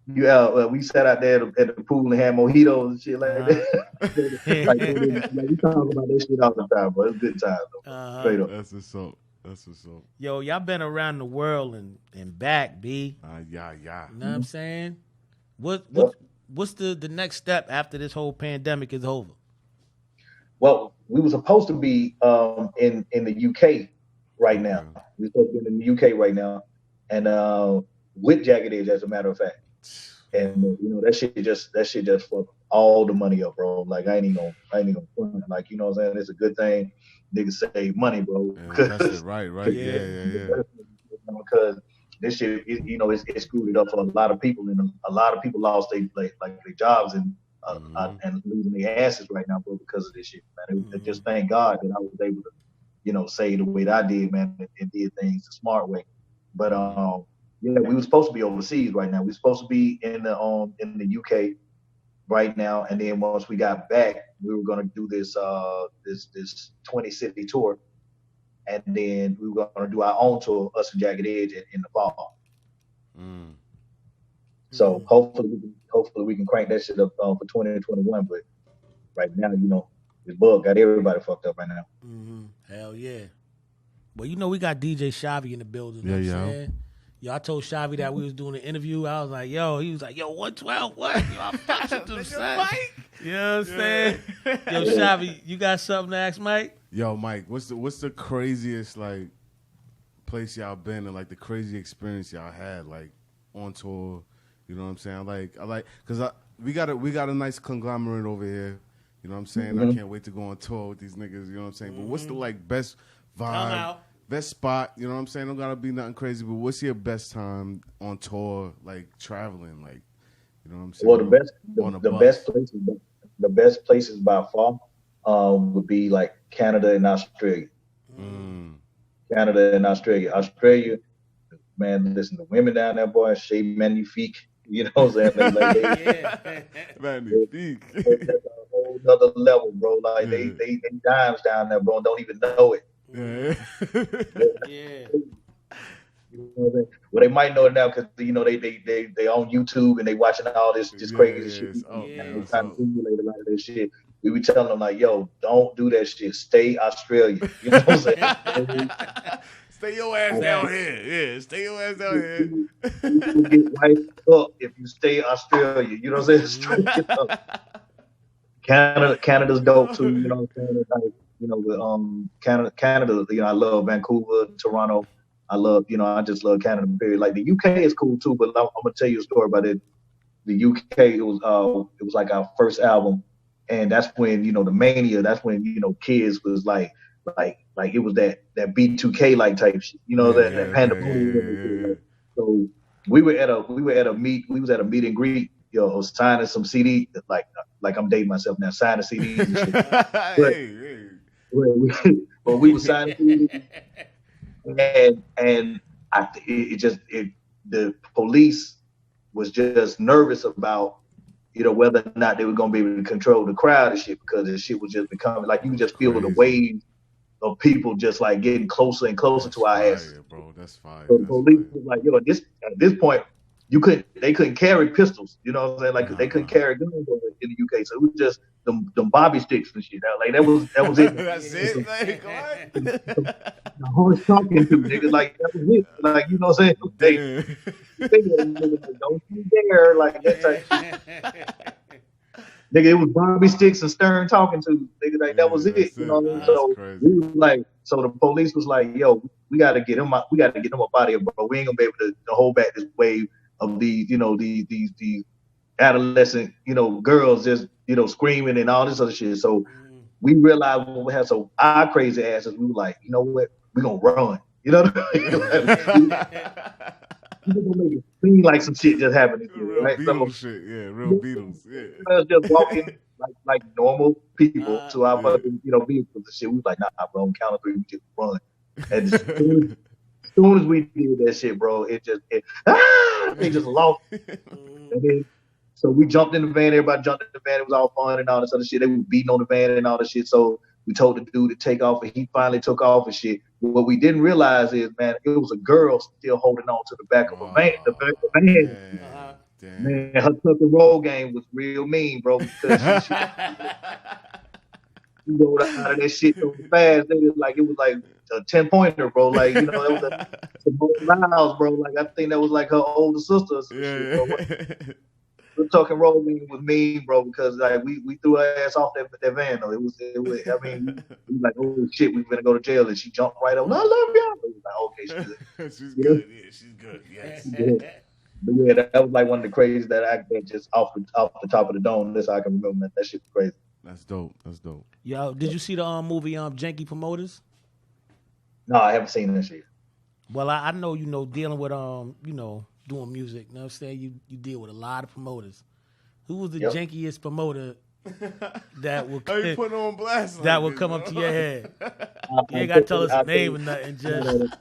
We sat out there at the pool and had mojitos and shit like that. like we talk about that shit all the time, bro. It's a good time, though. Straight up. That's what's up. Yo, y'all been around the world and back, B. Yeah. You know what I'm saying? What's the next step after this whole pandemic is over? Well, we were supposed to be in the UK right now. We're supposed to be in the UK right now, and with Jagged Edge, as a matter of fact. And that shit just fucked all the money up, bro. Like I ain't even gonna like, you know what I'm saying? It's a good thing niggas save money, bro. That's it, right. Yeah. Because this shit, it screwed it up for a lot of people, and a lot of people lost their jobs and losing their asses right now, bro, because of this shit, man. Just thank God that I was able to, say the way that I did, man, and did things the smart way. But yeah, we were supposed to be overseas right now. We were supposed to be in the UK right now, and then once we got back, we were gonna do this 20-city tour, and then we were gonna do our own tour, us and Jagged Edge, in the fall. So hopefully we can crank that shit up for 2021. But right now, this bug got everybody fucked up right now. Hell yeah. Well, we got DJ Shavi in the building. You know what I'm saying? Yo, I told Shavi that we was doing an interview. I was like, he was like, 112, what? Yo, I'm fucking them, son. You know what I'm saying? Yo, Shavi, you got something to ask Mike? Yo, Mike, what's the craziest, like, place y'all been and, like, the crazy experience y'all had, like, on tour? You know what I'm saying? I like, because we got a nice conglomerate over here. You know what I'm saying? I can't wait to go on tour with these niggas. You know what I'm saying? But what's the, like, best vibe? Best spot, you know what I'm saying? Don't gotta be nothing crazy, but what's your best time on tour, like traveling, like, you know what I'm saying? Well, the best places by far would be like Canada and Australia. Canada and Australia. Australia, man, listen, the women down there, boy, chez magnifique. You know what I'm saying? Magnifique. That's a whole other level, bro. Like they dimes down there, bro, and don't even know it. Yeah. You know what I'm saying? Well, they might know it now because they on YouTube and they watching all this just crazy shit. They trying to simulate a lot of that shit. We be telling them like, yo, don't do that shit. Stay Australia. You know what I'm saying? Stay your ass down here. Yeah, stay your ass down here. You get wiped up if you stay Australia. You know what I'm saying? Straight up. Canada's dope too. You know what I'm saying? Like, with Canada, I love Vancouver, Toronto. I just love Canada, period. Like the UK is cool too, but I'm gonna tell you a story about it. The UK, it was like our first album, and that's when, the mania, that's when, kids was like it was that B2K like type shit, that pandemonium. So we was at a meet and greet, signing some CD, like I'm dating myself now, signing CDs and shit. But we were signing, and the police was just nervous about, whether or not they were gonna be able to control the crowd and shit, because the shit was just becoming like you could just feel the wave of people just like getting closer and closer to our asses. Bro, that's fine. So the police was like, at this point, they couldn't carry pistols, you know what I'm saying? Like they couldn't carry guns over in the UK, so it was just them bobby sticks and shit. Like that was it. That's it. Like what? The horse talking to niggas, like that was it. Like, you know what I'm saying? Don't you dare, like that type. Nigga, it was Bobby Sticks and Stern talking to nigga, like that was it. You know what I mean? So we was like, so the police was like, yo, we gotta get him up out of here, bro. We ain't gonna be able to hold back this wave of these adolescent, girls just, screaming and all this other shit. So we realized when we had our crazy asses, we were like, you know what? We're gonna run. You know what I mean? We're gonna make it seemed like some shit just happened, Real right? Beatles shit, yeah. Real Beatles, yeah. Us just walking like normal people to our Yeah. fucking vehicles and shit. We was like, nah, bro, on count of three, we just run. And as soon as we did that shit, bro, they just lost. And then so we jumped in the van. Everybody jumped in the van. It was all fun and all this other shit. They were beating on the van and all this shit. So we told the dude to take off, and he finally took off and shit. What we didn't realize is, man, it was a girl still holding on to the back of a van. The back of the van. Damn. Man, her tuck and roll game was real mean, bro. Because she rolled out of that shit so fast. It was like a 10-pointer, bro. Like that was some miles, bro. Like I think that was like her older sister or some shit, bro. The tuck and roll game was mean, bro, because like we threw her ass off that van though. It was I mean we was like, oh shit, we gonna go to jail, and she jumped right over. I love y'all. It was like, okay, she's good. Yeah, she's good. Yes. She's good. But yeah, that was like one of the craziest that I just off the top of the dome. That's how I can remember, man. That shit was crazy. That's dope. Yo, did you see the movie Janky Promoters? No, I haven't seen that shit. Well, I know dealing with doing music. You know what I'm saying? You deal with a lot of promoters. Who was the jankiest promoter that would you putting on blast? That would come up to your head? You ain't gotta tell us a name or nothing. Just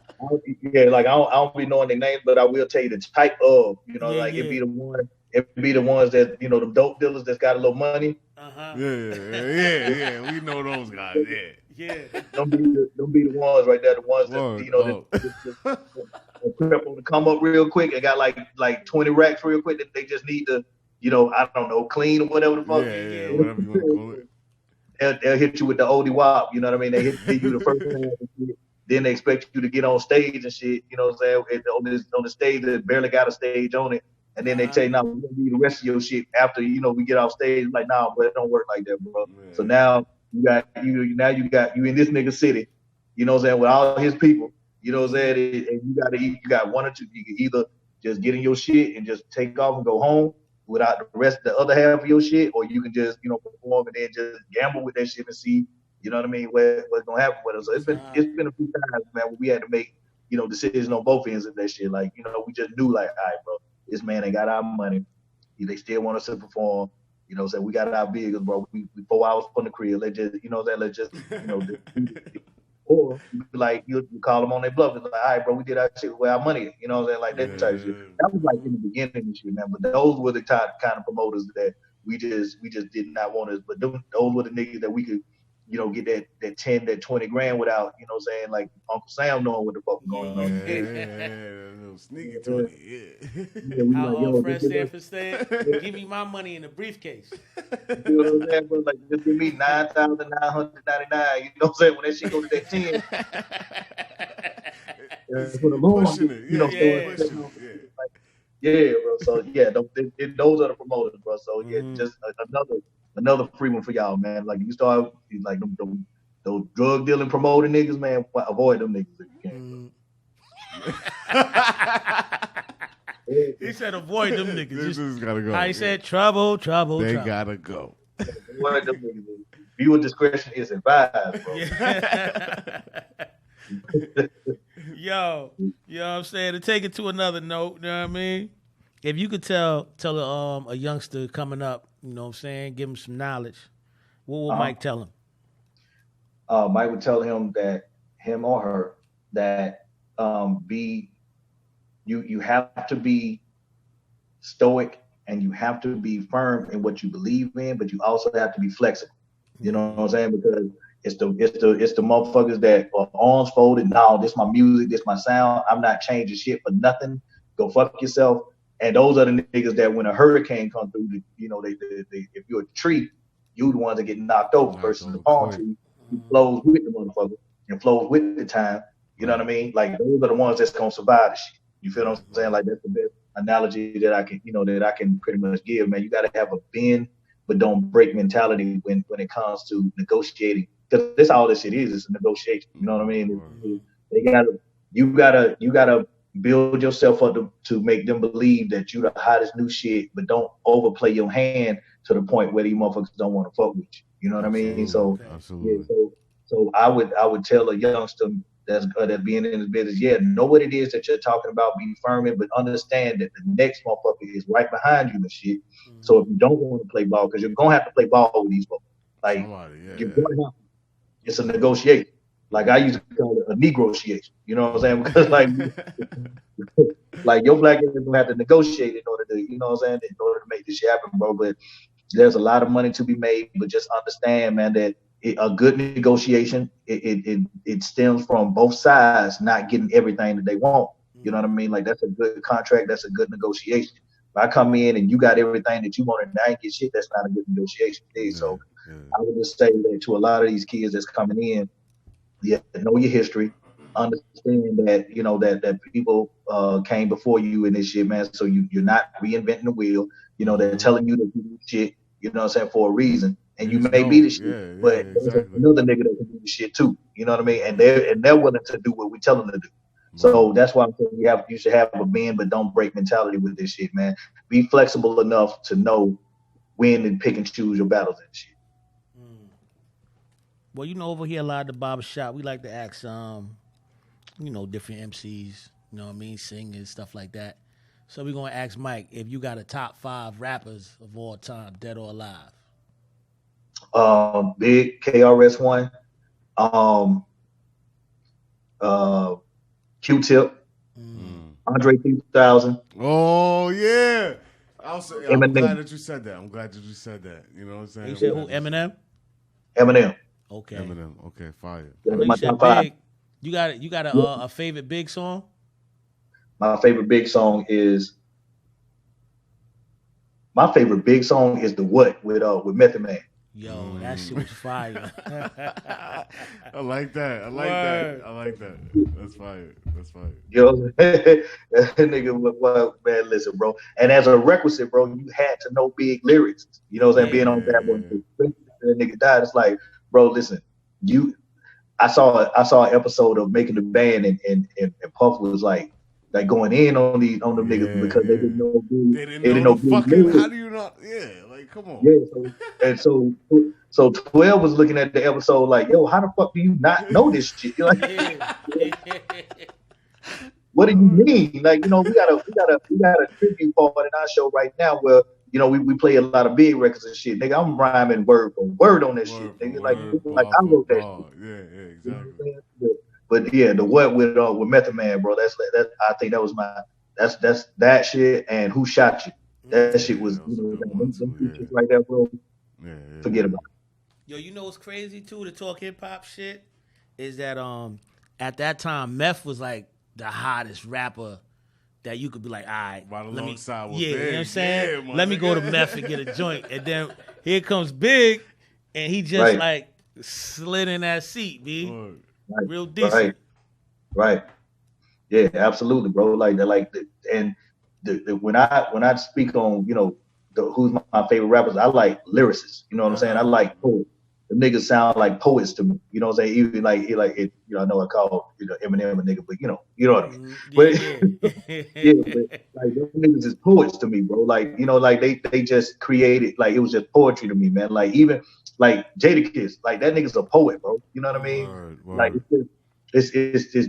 like I don't be knowing their names, but I will tell you the type of it'd be the ones that them dope dealers that's got a little money. Yeah. We know those guys. Yeah. Don't be the ones right there. The ones that prep on to come up real quick and got like 20 racks real quick that they just need to I don't know, clean or whatever the fuck. Yeah, whatever you want to call it. They'll hit you with the oldie wop. You know what I mean? They hit you the first time. Then they expect you to get on stage and shit. You know what I'm saying? On the stage that barely got a stage on it. And then they say, "No, we're gonna do the rest of your shit after we get off stage." Like, nah, but it don't work like that, bro. Man. So now you got you in this nigga city. You know what I'm saying? With all his people. You know what I'm saying? And you got one or two. You can either just get in your shit and just take off and go home without the other half of your shit, or you can just perform and then just gamble with that shit and see. You know what I mean? What's gonna happen with us? So it's been a few times, man, where we had to make decisions on both ends of that shit. Like we just knew like, all right, bro, this man ain't got our money. They still want us to perform. You know what I'm saying? We got our vehicles, bro. We 4 hours from the crib. Let's just or like you call them on their bluff. It's like, all right, bro, we did our shit with our money. You know what I'm saying? Like that type of shit. That was like in the beginning of this shit, man. But those were the kind of promoters that we just did not want us. But those were the niggas that we could get that 10, that 20 grand without, you know what I'm saying, like Uncle Sam knowing what the fuck was going on. Yeah, sneaky 20. We how like, Fred Sanford said, give me my money in a briefcase. You know what I'm saying, bro? Like, just give me $9,999. You know what I'm saying? When that shit go to that 10. For the long, bro. So those are the promoters, bro. So just another free one for y'all, man. Like you start like those drug dealing promoting niggas, man. Avoid them niggas if you can. He said avoid them niggas. Just gotta go. I said trouble. They gotta go. Avoid them niggas. Viewer discretion is advised, bro. Yo, you know what I'm saying? To take it to another note, you know what I mean? If you could tell a youngster coming up, you know what I'm saying, give him some knowledge, what would Mike tell him? Mike would tell him that him or her that you have to be stoic and you have to be firm in what you believe in, but you also have to be flexible. You know what I'm saying? Because it's the motherfuckers that are arms folded. No, this my music, this my sound. I'm not changing shit for nothing. Go fuck yourself. And those are the niggas that when a hurricane comes through, they if you're a tree, you the ones that get knocked over versus the palm tree who flows with the motherfucker and flows with the time. You know what I mean? Like those are the ones that's gonna survive the shit. You feel what I'm saying? Like that's the best analogy that I can pretty much give, man. You gotta have a bend but don't break mentality when it comes to negotiating. Because that's all this shit is. It's a negotiation. You know what I mean? You gotta build yourself up to make them believe that you the hottest new shit, but don't overplay your hand to the point where these motherfuckers don't want to fuck with you. You know what I mean? So, absolutely. So I would tell a youngster, that's being in this business, yeah, know what it is that you're talking about, be firm in, but understand that the next motherfucker is right behind you and shit. So if you don't want to play ball, because you're gonna have to play ball with these folks, like you're gonna have to, it's a negotiation. Like I used to call it a negotiation. You know what I'm saying? Because like your black ass gonna have to negotiate in order to, you know what I'm saying, in order to make this shit happen, bro. But there's a lot of money to be made, but just understand, man, that a good negotiation, it stems from both sides not getting everything that they want. You know what I mean? Like that's a good contract. That's a good negotiation. If I come in and you got everything that you want and I ain't get shit, that's not a good negotiation. So I would just say that to a lot of these kids that's coming in, yeah, know your history, understand that you know that people came before you in this shit, man. So you're not reinventing the wheel. You know, they're telling you to do shit, you know what I'm saying, for a reason. And you may be the shit, but there's another nigga that can do the shit too. You know what I mean? And they're willing to do what we tell them to do. So that's why I'm saying you should have a bend but don't break mentality with this shit, man. Be flexible enough to know when and pick and choose your battles and shit. Well, you know, over here a lot of the barbershop, we like to ask you know, different MCs, you know what I mean, singers, stuff like that. So we're gonna ask Mike if you got a top 5 rappers of all time, dead or alive. Big KRS-One, Q-Tip, Andre 3000. Oh yeah. I'm Eminem. glad that you said that. You know what I'm saying? You said who? Eminem? Eminem. Okay. Eminem. Okay, fire. You said Big. You got a favorite Big song? My favorite Big song is The What with Method Man. Yo, that shit was fire. I like that. That's fire. Yo, that nigga, well, man, listen, bro. And as a requisite, bro, you had to know Big lyrics. You know what I'm saying? Being on Bad Boy, that nigga died. It's like, bro, listen, I saw an episode of Making the Band, and Puff was like going in on them niggas because they didn't know Big. They didn't know fucking. How do you not? Yeah, like come on. Yeah. So 12 was looking at the episode like, yo, how the fuck do you not know this shit? You're like, what do you mean? Like, you know, we got a tribute part in our show right now where, you know, we play a lot of Big records and shit. Nigga, I'm rhyming word for word on this shit. Nigga, like I wrote that shit. Yeah, exactly. But yeah, the what with Method Man, bro. That's I think that was that's that shit. And Who Shot You? That shit was, you know, them right there, bro. Forget about it. Yo, you know what's crazy too to talk hip hop shit is that at that time Meth was like the hottest rapper that you could be like, all right, let me, you know what I'm saying? Let me go to Meth and get a joint, and then here comes Big, and he just like slid in that seat, B. Real decent. Right. Yeah, absolutely, bro. Like when I speak on, you know, who's my favorite rappers, I like lyricists. You know what I'm saying? I like poets. The niggas sound like poets to me. You know what I'm saying? Even like it, you know, I know I call, you know, Eminem a nigga, but you know what I mean. But but like those niggas is poets to me, bro. Like, you know, like they just created, like it was just poetry to me, man. Like even like Jadakiss, like that nigga's a poet, bro. You know what I mean? Word. Like it's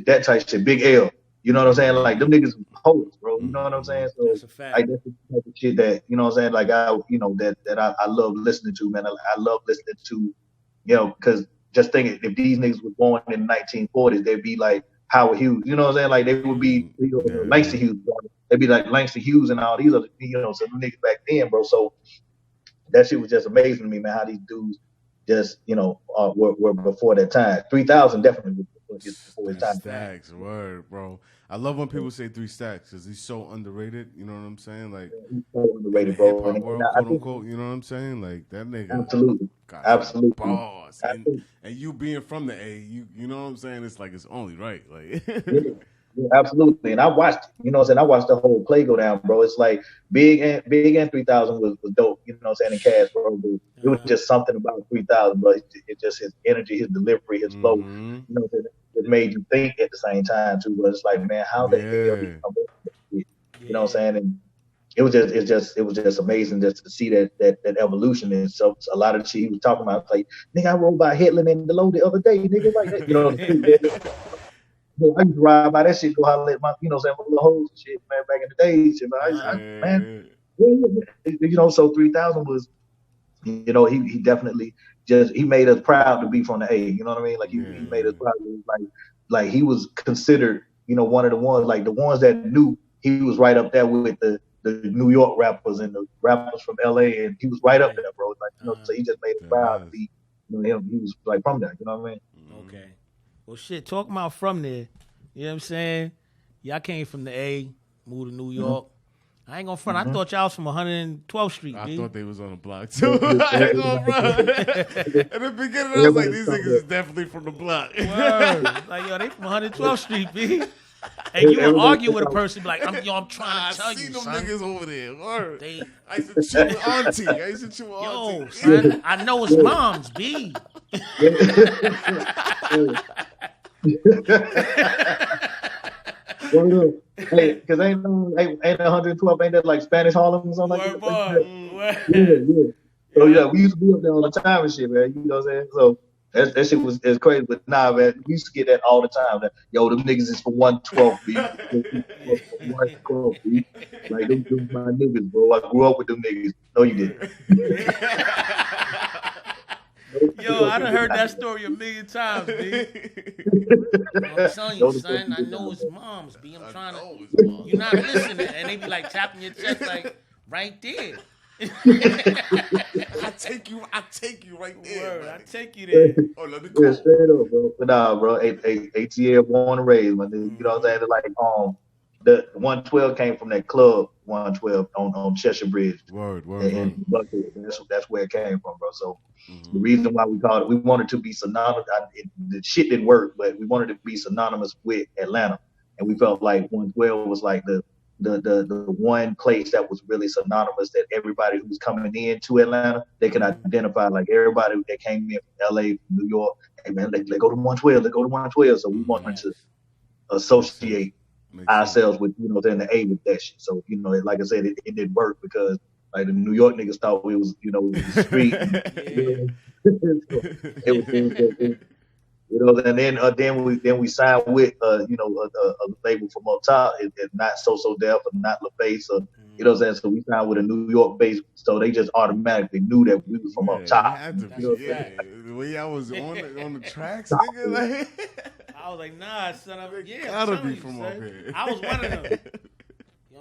that type shit. Big L. You know what I'm saying? Like them niggas poets, bro. You know what I'm saying? So that's a fact. like that's the type of shit that, you know what I'm saying, like I love listening to, man. I love listening to, you know, because just thinking if these niggas were born in the 1940s, they'd be like Howard Hughes. You know what I'm saying? Like they would be, you know, Langston Hughes. They'd be like Langston Hughes and all these other, you know, some niggas back then, bro. So that shit was just amazing to me, man. How these dudes just, you know, were before their time. 3000 definitely was before his time. Stacks, word, bro. I love when people say 3 Stacks because he's so underrated. You know what I'm saying? Like he's so underrated, bro. Hip-hop world, quote unquote. You know what I'm saying? Like that nigga. Absolutely. Boss. And you being from the A, you know what I'm saying? It's like it's only right. Like yeah, absolutely. And I watched, you know what I'm saying? I watched the whole play go down, bro. It's like Big and 3000 was dope, you know what I'm saying, in Cash, bro. But it was just something about 3000, bro. It just his energy, his delivery, his flow, you know, it made you think at the same time too. But it's like, man, how the hell did you know what I'm saying? And it was just amazing just to see that evolution. And so a lot of the shit he was talking about, like, nigga, I rode by Headland in the low the other day, nigga, like that. You know what I'm saying? I used to ride by that shit, go holler at my, my little hoes and shit, man, back in the days. Shit, man, man, so 3000 was, he definitely he made us proud to be from the A. You know what I mean? Like he made us proud. Like he was considered, one of the ones, like the ones that knew he was right up there with the New York rappers and the rappers from LA, and he was right up there, bro. Like, so he just made us proud to be, him. He was like from there. You know what I mean? Okay. Well, shit, talking about from there, you know what I'm saying? Y'all came from the A, moved to New York. I ain't gonna front. I thought y'all was from 112th Street, I B. thought they was on the block, too. I ain't gonna front. In the beginning, I was like, these niggas is definitely from the block. Word. Like, yo, they from 112th Street, B. And you would argue with a person, be like, I'm trying to tell you, son. I see them niggas over there. Word. I used to chew with auntie. Yo, son, I know it's moms, B. Hey, because ain't 112, ain't that like Spanish Harlem or something like that? Yeah. So we used to be up there all the time and shit, man. You know what I'm saying? So that shit was crazy, but nah, man, we used to get that all the time. That them niggas is for 112, B. 112, B. Like them my niggas, bro. I grew up with them niggas. No, you didn't. Yo, I done heard that story a million times, B. I'm telling you, son, I know it's moms, B. I'm trying to. You're not listening, and they be like tapping your chest, like right there. I take you right there. Word, I take you there. Oh, let me go. Yeah, straight up, bro. But nah, bro. ATL born and raised, man. You know what I'm saying? Like, the 112 came from that club 112 on Cheshire Bridge. Word. And that's where it came from, bro. So the reason why we called it, we wanted to be synonymous. The shit didn't work, but we wanted to be synonymous with Atlanta, and we felt like 112 was like the one place that was really synonymous, that everybody who was coming into Atlanta, they could identify, like everybody that came in from LA, from New York, hey man, they go to 112, they go to 112. So we wanted to associate ourselves with, the A with that shit. So, like I said, it didn't work because like the New York niggas thought it was, it was the street. And then we signed with a label from up top, and not So Def or not LaFace, or you know what I'm saying. So we signed with a New York base, so they just automatically knew that we was from up top. The way I was on the tracks, nigga, like I was like, nah, son, gotta be from up here. I was one of them.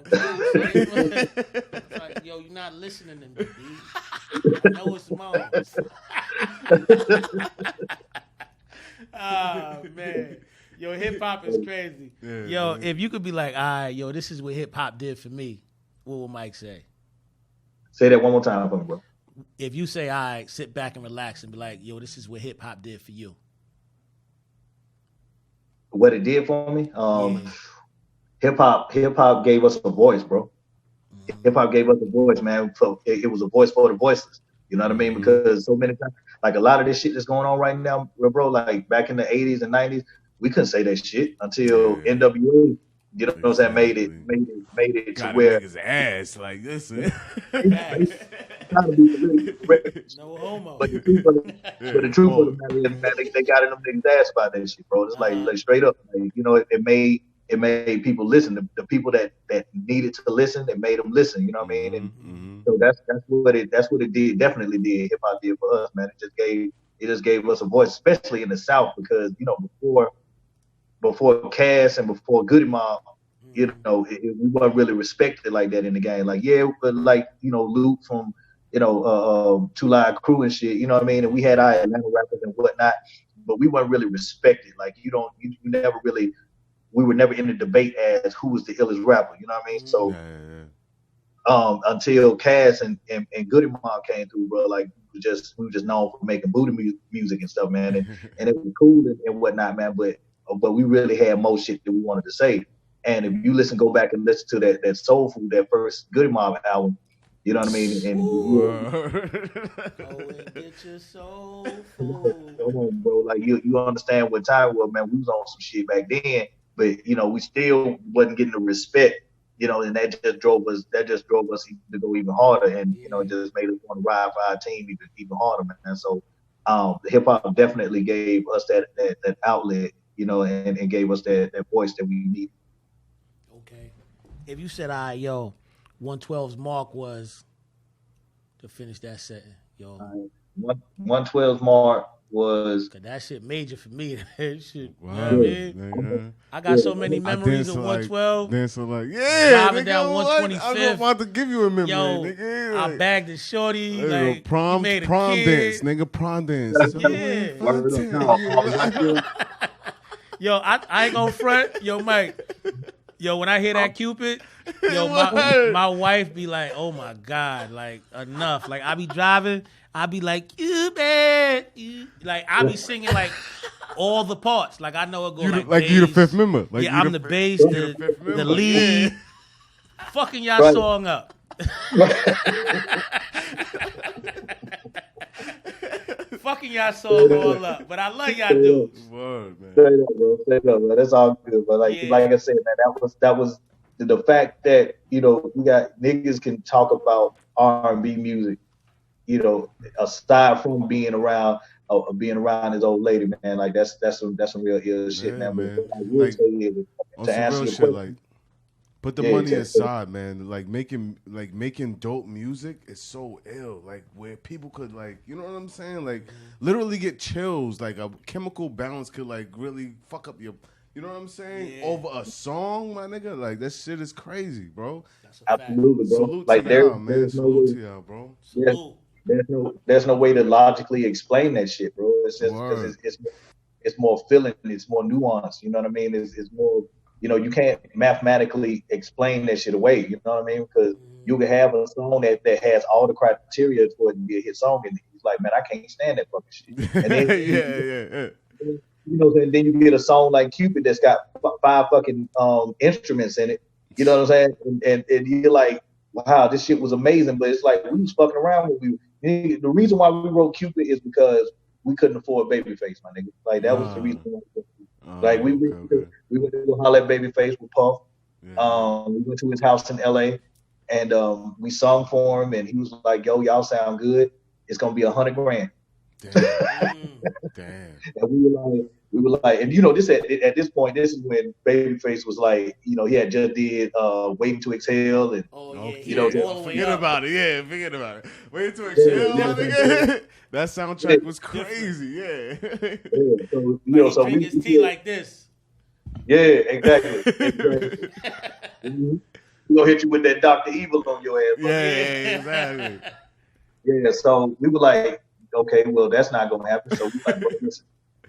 It's like, yo, you're not listening to me, B. I know it's moms. Oh, man. Yo, hip-hop is crazy. Yo, if you could be like, all right, yo, this is what hip-hop did for me, what would Mike say? Say that one more time for me, bro. If you say, all right, sit back and relax and be like, yo, this is what hip-hop did for you. What it did for me? Hip hop gave us a voice, bro. Hip hop gave us a voice, man. So it was a voice for the voiceless. You know what I mean? Because so many times, like a lot of this shit that's going on right now, bro, like back in the 80s and 90s, we couldn't say that shit until NWA, you know what I'm saying, made it to where niggas ass like this. No homo. But the truth of the matter is, man, they got in them niggas ass about that shit, bro. It's like straight up, like, it made people listen. The people that needed to listen, it made them listen. You know what I mean? And so that's what it did. Definitely did. Hip hop did for us, man. It just gave us a voice, especially in the South, because before Cass and before Goody Mob, we weren't really respected like that in the game. Like but like Luke from Two Live Crew and shit. You know what I mean? And we had our Atlanta rappers and whatnot, but we weren't really respected. Like you never really. We were never in the debate as who was the illest rapper, you know what I mean? So, until Cass and Goody Mob came through, bro, like we were just known for making booty music and stuff, man, and it was cool and whatnot, man. But we really had more shit that we wanted to say. And if you go back and listen to that Soul Food, that first Goody Mob album, you know what I mean? And go and get your soul food. Come on, bro. Like you understand what time was, man. We was on some shit back then. But we still wasn't getting the respect, and that just drove us to go even harder, and it just made us want to ride for our team even harder, man. So the hip hop definitely gave us that outlet, and gave us that voice that we need. Okay. If you said, all right, yo, 112's mark was to finish that sentence, yo. 112's mark was. Cause that shit major for me. That shit, Wow, you know what I mean? I got so many memories of 112. Dancing like, driving nigga, down 125th. I'm about to give you a memory, Yo, nigga. I bagged the shorty. Like, prom made a dance, kid. nigga, prom dance. Yo, I ain't gonna front. Yo, Mike. Yo, when I hear that Cupid, yo, my wife be like, oh my God, like enough. Like I be driving, I be like, Cupid. Like I be singing like all the parts. Like I know it go like bass. You the fifth member. Like, yeah, I'm the bass, the lead. Yeah. Fucking y'all Right. song up. Fucking y'all song all up. But I love y'all dudes. Word, man. Straight up, bro. That's all good. But like I said, man, that was the fact that we got niggas can talk about R&B music, aside from being around his old lady, man. Like that's some real ill shit, man. man. But I will say is, On to some answer real your shit, question, like put the money aside, man. Like making dope music is so ill. Like where people could you know what I'm saying? Like literally get chills. Like a chemical balance could like really fuck up your. You know what I'm saying? Yeah. Over a song, my nigga. Like that shit is crazy, bro. Absolutely, bro. Salute to y'all, man. Salute to y'all, bro. There's no way to logically explain that shit, bro. It's just because it's more feeling, it's more nuanced. You know what I mean? It's more. You can't mathematically explain that shit away. You know what I mean? Because you can have a song that has all the criteria for it to be a hit song, and he's like, man, I can't stand that fucking shit. And then, and then you get a song like Cupid that's got 5 fucking instruments in it. You know what I'm saying? And you're like, wow, this shit was amazing. But it's like we was fucking around when the reason why we wrote Cupid is because we couldn't afford Babyface, my nigga. Like that was the reason why we went to go holler at Babyface with Puff. Yeah. We went to his house in LA and we sung for him and he was like, yo, y'all sound good. It's gonna be $100,000. Damn. And we were like, and this at this point, this is when Babyface was like, he had just did Waiting to Exhale and forget about it. Yeah, forget about it. Waiting to Exhale, nigga. That soundtrack was crazy. Yeah. So drink his tea like this. Yeah, exactly. We're gonna hit you with that Dr. Evil on your ass. Yeah, exactly. Yeah, so we were like, okay, well, that's not gonna happen. So we like, well, listen,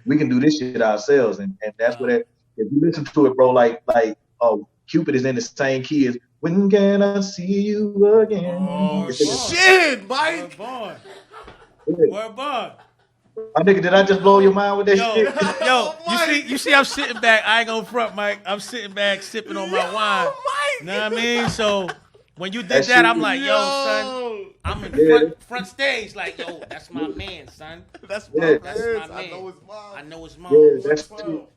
we can do this shit ourselves, and that's what. If you listen to it, bro, like Cupid is in the same key as When Can I See You Again? Oh shit, Mike! Word bar. My nigga, did I just blow your mind with that shit? Yo, you see, I'm sitting back. I ain't gonna front, Mike. I'm sitting back, sipping on my wine. Mike. Know what I mean? So when you did that, I'm like, yo, son, I'm in front stage. Like, yo, that's my man, son. That's my man. I know it's mom. Yeah,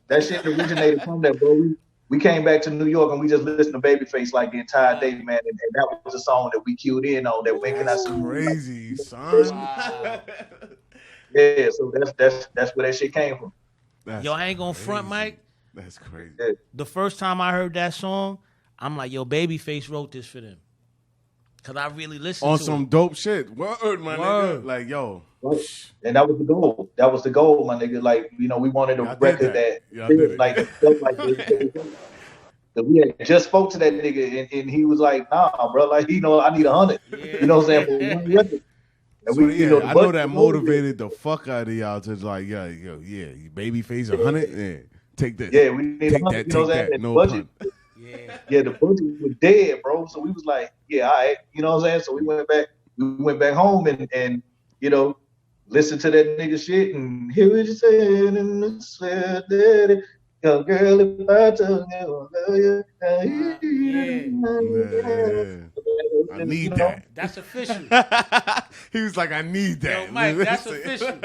that shit originated from that, bro. We came back to New York and we just listened to Babyface like the entire day, man. And that was a song that we cued in on. That When Can I See You? Crazy, son. Wow. Yeah, so that's where that shit came from. Yo, I ain't gonna front, Mike. That's crazy. Yeah. The first time I heard that song, I'm like, yo, Babyface wrote this for them. Cause I really listened on to some dope shit. Word, my nigga. Like, yo. And that was the goal. That was the goal, my nigga. Like, we wanted a record that felt like this. We had just spoke to that nigga and he was like, nah, bro, like, I need 100. Yeah. You know what I'm saying? For one record. And So, I know that motivated the fuck out of y'all to like, Babyface 100, yeah, take that. Yeah, we need take 100, that, take that. No budget. Yeah, the budget was dead, bro. So we was like, yeah, all right, you know what I'm saying? So we went back home and listened to that nigga shit and hear what you said and I swear that it, girl, if I told you I love you. I need that. That's official. He was like, I need that. Yo, Mike, that's official.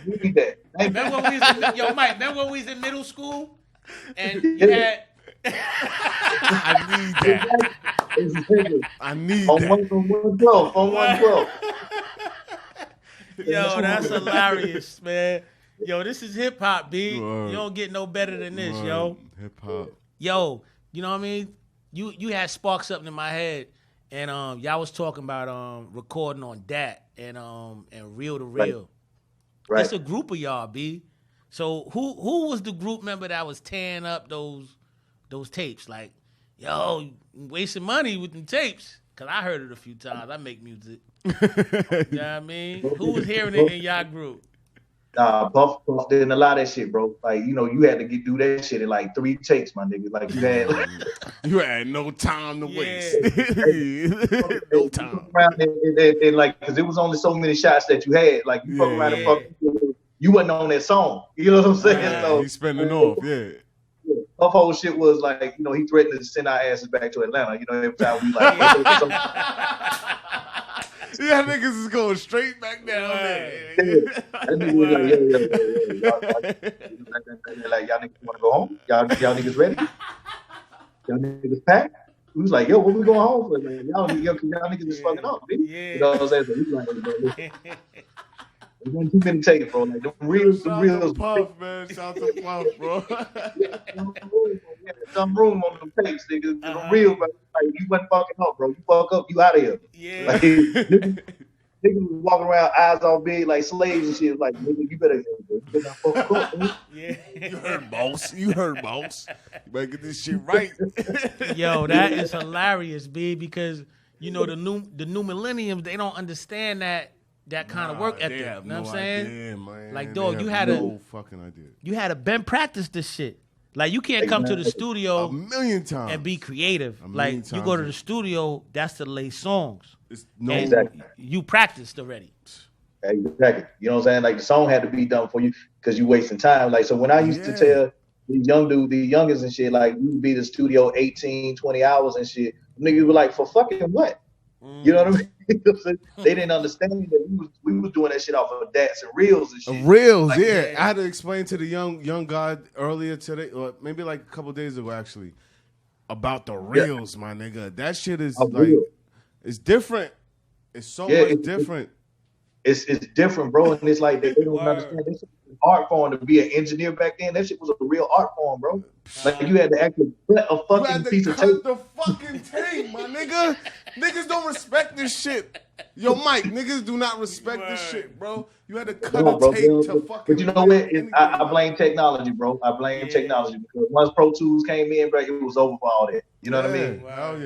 You need that. Remember when we was in middle school and you had I need that. I need on that. On 112. Yo, that's hilarious, man. Yo, this is hip hop, B. You don't get no better than this, yo. Hip hop. Yo, you know what I mean? You had sparked something in my head, and y'all was talking about recording on Dat and Reel to Reel. Right. It's a group of y'all, B. So who was the group member that was tearing up those tapes? Like, yo, you wasting money with them tapes. Cause I heard it a few times. I make music. You know what I mean? Who was hearing it in y'all group? Puff did a lot of that shit, bro. Like, you know, you had to do that shit in like 3 takes, my nigga. Like, you had no time to waste. No time. And like, because it was only so many shots that you had. Like, you fuck around and fuck, you wasn't on that song. You know what I'm saying? So he's spending off, Puff whole shit was like, you know, he threatened to send our asses back to Atlanta. You know, every time we like. Yeah, niggas is going straight back down there. Like, y'all niggas want to go home? Y'all niggas ready? Y'all niggas packed? We was like, yo, what we going home for? Like, y'all niggas is fucking up, bitch. You know what I'm saying? So we like, there's too many takes, bro. Like, the reels. Puff, man. Shout to Puff, bro. Some room on them tapes, nigga. The real, bro. Like, you wasn't fucking up, bro. You fuck up, you out of here. Yeah. Like, niggas was walking around, eyes all big, like slaves and shit. Like, nigga, you better fuck up, man. Yeah. You heard, boss. You better get this shit right. Yo, that is hilarious, B, because, you know, the new millenniums, they don't understand that kind of work ethic. You know what I'm saying? Idea, man. Like, dog, you had fucking idea. You had to been practice this shit. Like, you can't come to the studio a million times and be creative. Like, you go to the studio, that's to lay songs. Exactly. You practiced already. Exactly. You know what I'm saying? Like, the song had to be done for you because you wasting time. Like, so when I used to tell these youngins and shit, like, you would be in the studio 18, 20 hours and shit, niggas were like, for fucking what? You know what I mean? They didn't understand that we was doing that shit off of dats and reels and shit. Reels, like, yeah. I had to explain to the young guy earlier today, or maybe like a couple of days ago, actually, about the reels, my nigga. That shit is it's different. It's so much different. It's different, bro. And it's like they don't understand. This shit was an art form to be an engineer back then. That shit was a real art form, bro. Like, you had to actually cut a fucking piece of tape. The fucking tape, my nigga. Niggas don't respect this shit. Yo, Mike, niggas do not respect this shit, bro. You had to cut a tape to fucking. But you know what? I blame technology, bro. I blame technology because once Pro Tools came in, bro, it was over for all that. You know what I mean? Hell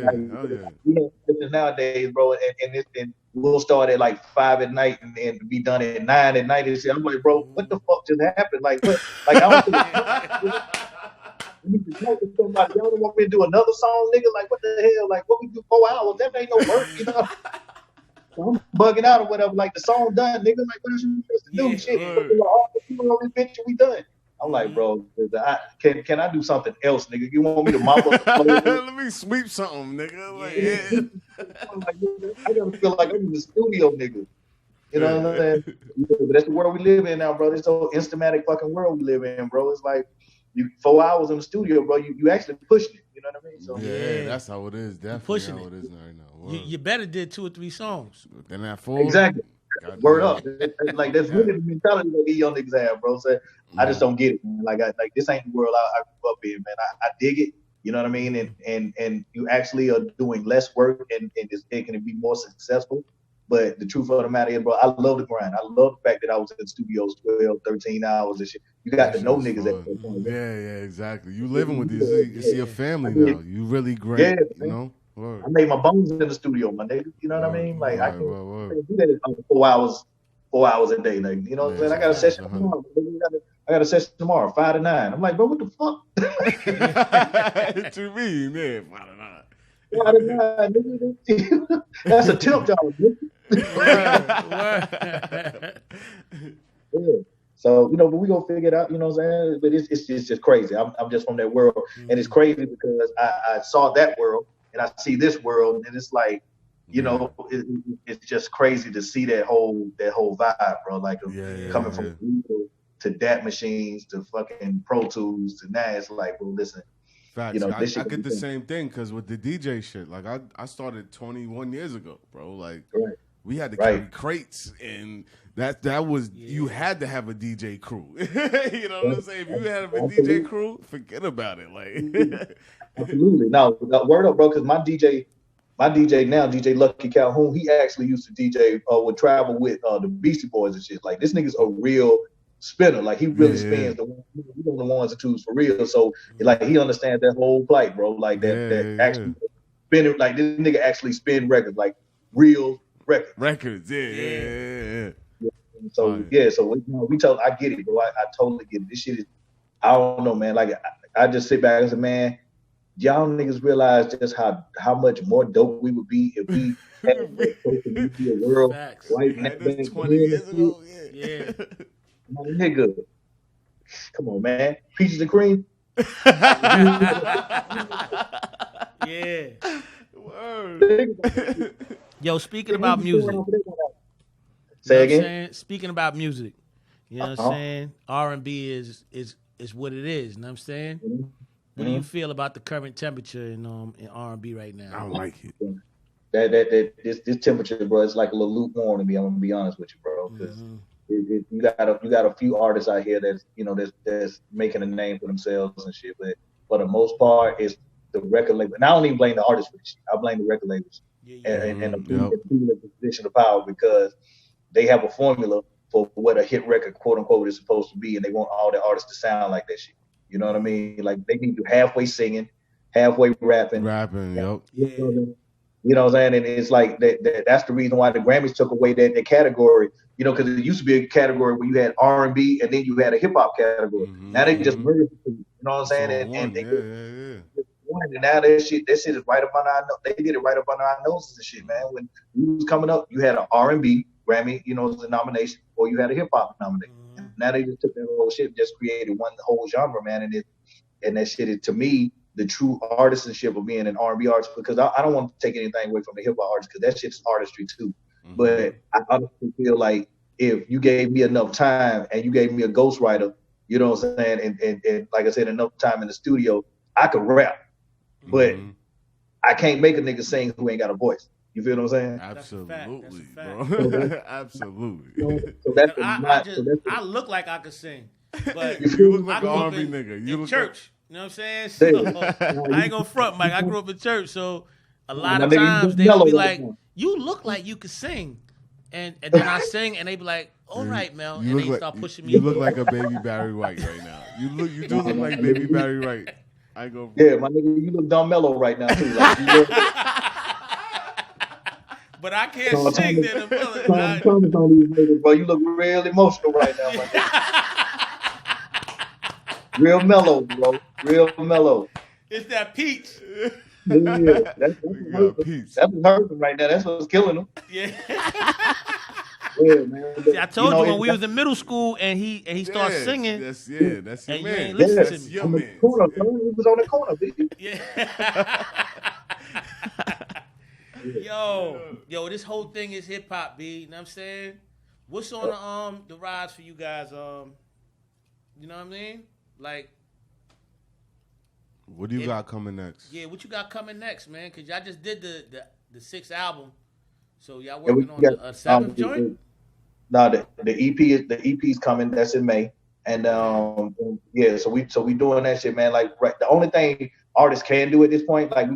yeah. Nowadays, bro, and we'll start at like 5 at night and be done at 9 at night. And shit. I'm like, bro, what the fuck just happened? Like, what? Like, I don't. You need to talk to somebody. Y'all don't want me to do another song, nigga? Like, what the hell? Like, what we do 4 hours? That ain't no work, you know? So I'm bugging out or whatever. Like, the song done, nigga. Like, what else you supposed to do? Shit. On this bitch, we done. I'm like, bro, can I do something else, nigga? You want me to mop up the floor? Let me sweep something, nigga. Like, I gotta feel like I'm in the studio, nigga. You know what I'm saying? But that's the world we live in now, bro. This whole instamatic fucking world we live in, bro. It's like, you 4 hours in the studio, bro. You actually pushing it. You know what I mean? So that's how it is. Definitely pushing how it is right now. You better did 2 or 3 songs. Then that 4. Exactly. Word up. Like, that's really the mentality that these young niggas have, bro. So I just don't get it, man. Like this ain't the world I grew up in, man. I dig it. You know what I mean? And you actually are doing less work and it's making it be more successful. But the truth of the matter is, bro, I love the grind. I love the fact that I was in studios 12, 13 hours and shit. You got to know niggas at that point. Yeah, exactly. You living with these. It's your family now. You really great, you know? Word. I made my bones in the studio, my nigga. You know what I mean? Like, I can't do that in 4 hours a day, nigga. You know what I'm saying? I got a session tomorrow. I got a session tomorrow, 5 to 9. I'm like, bro, what the fuck? To me, man, 5 to 9. 5 to 9, nigga. That's a tip job, nigga. Yeah. So, you know, but we gonna figure it out, you know what I'm saying? But it's just crazy. I'm just from that world. And it's crazy because I saw that world and I see this world and it's like, you know, it's just crazy to see that whole vibe, bro. Like coming from to DAT machines to fucking Pro Tools to now it's like, well, listen. Facts. You know, I get the same thing because with the DJ shit, like I started 21 years ago, bro. Like We had to carry crates, and that was you had to have a DJ crew. You know what I'm saying? If you had a DJ crew, forget about it. Like absolutely. Now, word up, bro, because my DJ now, DJ Lucky Calhoun, he actually used to DJ would travel with the Beastie Boys and shit. Like this nigga's a real spinner. Like he really spins the ones and twos for real. So like he understands that whole plight, bro. Like that actually spinning, like this nigga actually spin records, like real records. Yeah. So we told, I get it, bro. I totally get it. This shit is, I don't know, man. Like I just sit back and say, man, y'all niggas realize just how much more dope we would be if we had that social media world right now. 20 years ago, yeah. My nigga, come on, man. Peaches and cream. Yeah. Word. Yo, speaking about music. Say again. Saying? Speaking about music, you know what I'm saying? R&B is what it is. You know what I'm saying? What do you feel about the current temperature in R&B right now? I like it. This temperature, bro, it's like a little lukewarm to me. I'm gonna be honest with you, bro, because you got a few artists out here that's making a name for themselves and shit, but for the most part, it's the record label. And I don't even blame the artists for this shit. I blame the record labels and the people in the position of power, because they have a formula for what a hit record, quote unquote, is supposed to be, and they want all the artists to sound like that shit. You know what I mean? Like they need to halfway singing, halfway rapping. Yep. You know what I'm saying? And it's like that's the reason why the Grammys took away that category. You know, because it used to be a category where you had R&B and then you had a hip hop category. Now they just merged the two. You know what I'm saying? And they and now that shit is right up under our nose. They did it right up under our noses and shit, man. When we was coming up, you had an R&B Grammy, you know, as a nomination, or you had a hip hop nomination. Now they just took that whole shit and just created one whole genre, man. And that shit is, to me, the true artisanship of being an R&B artist, because I don't want to take anything away from the hip hop artist, because that shit's artistry too. But I honestly feel like if you gave me enough time and you gave me a ghostwriter, you know what I'm saying, and like I said, enough time in the studio, I could rap. But I can't make a nigga sing who ain't got a voice. You feel what I'm saying? Absolutely, bro. Absolutely. So that's I look like I could sing, but you look like an R&B nigga. You in look church. You know what I'm saying? So I ain't gonna front, Mike. I grew up in church, so a lot of times they would be like, "You look like you could sing," and then I sing, and they be like, "All right, Mel," and they start pushing me. You look like a baby Barry White right now. You do look like baby Barry White. I go. Yeah, my nigga, you look Don Mello right now too. Like, but I can't sing that. Bro, you look real emotional right now, my nigga. Real mellow, bro. Real mellow. It's that peach. Yeah, that's what's hurting right now. That's what's killing him. Yeah. Yeah, man. See, I told you when we was in middle school and he started singing. That's your man. You ain't listen to me. On the corner, bro. He was on the corner, baby. Yeah. Yo, this whole thing is hip hop, B. You know what I'm saying? What's on the rise for you guys? You know what I mean? Like, what do you got coming next? Yeah, what you got coming next, man? Because y'all just did the sixth album, so y'all working on the seventh joint. No, the EP's coming. That's in May, and so we doing that shit, man. Like, the only thing artists can do at this point, like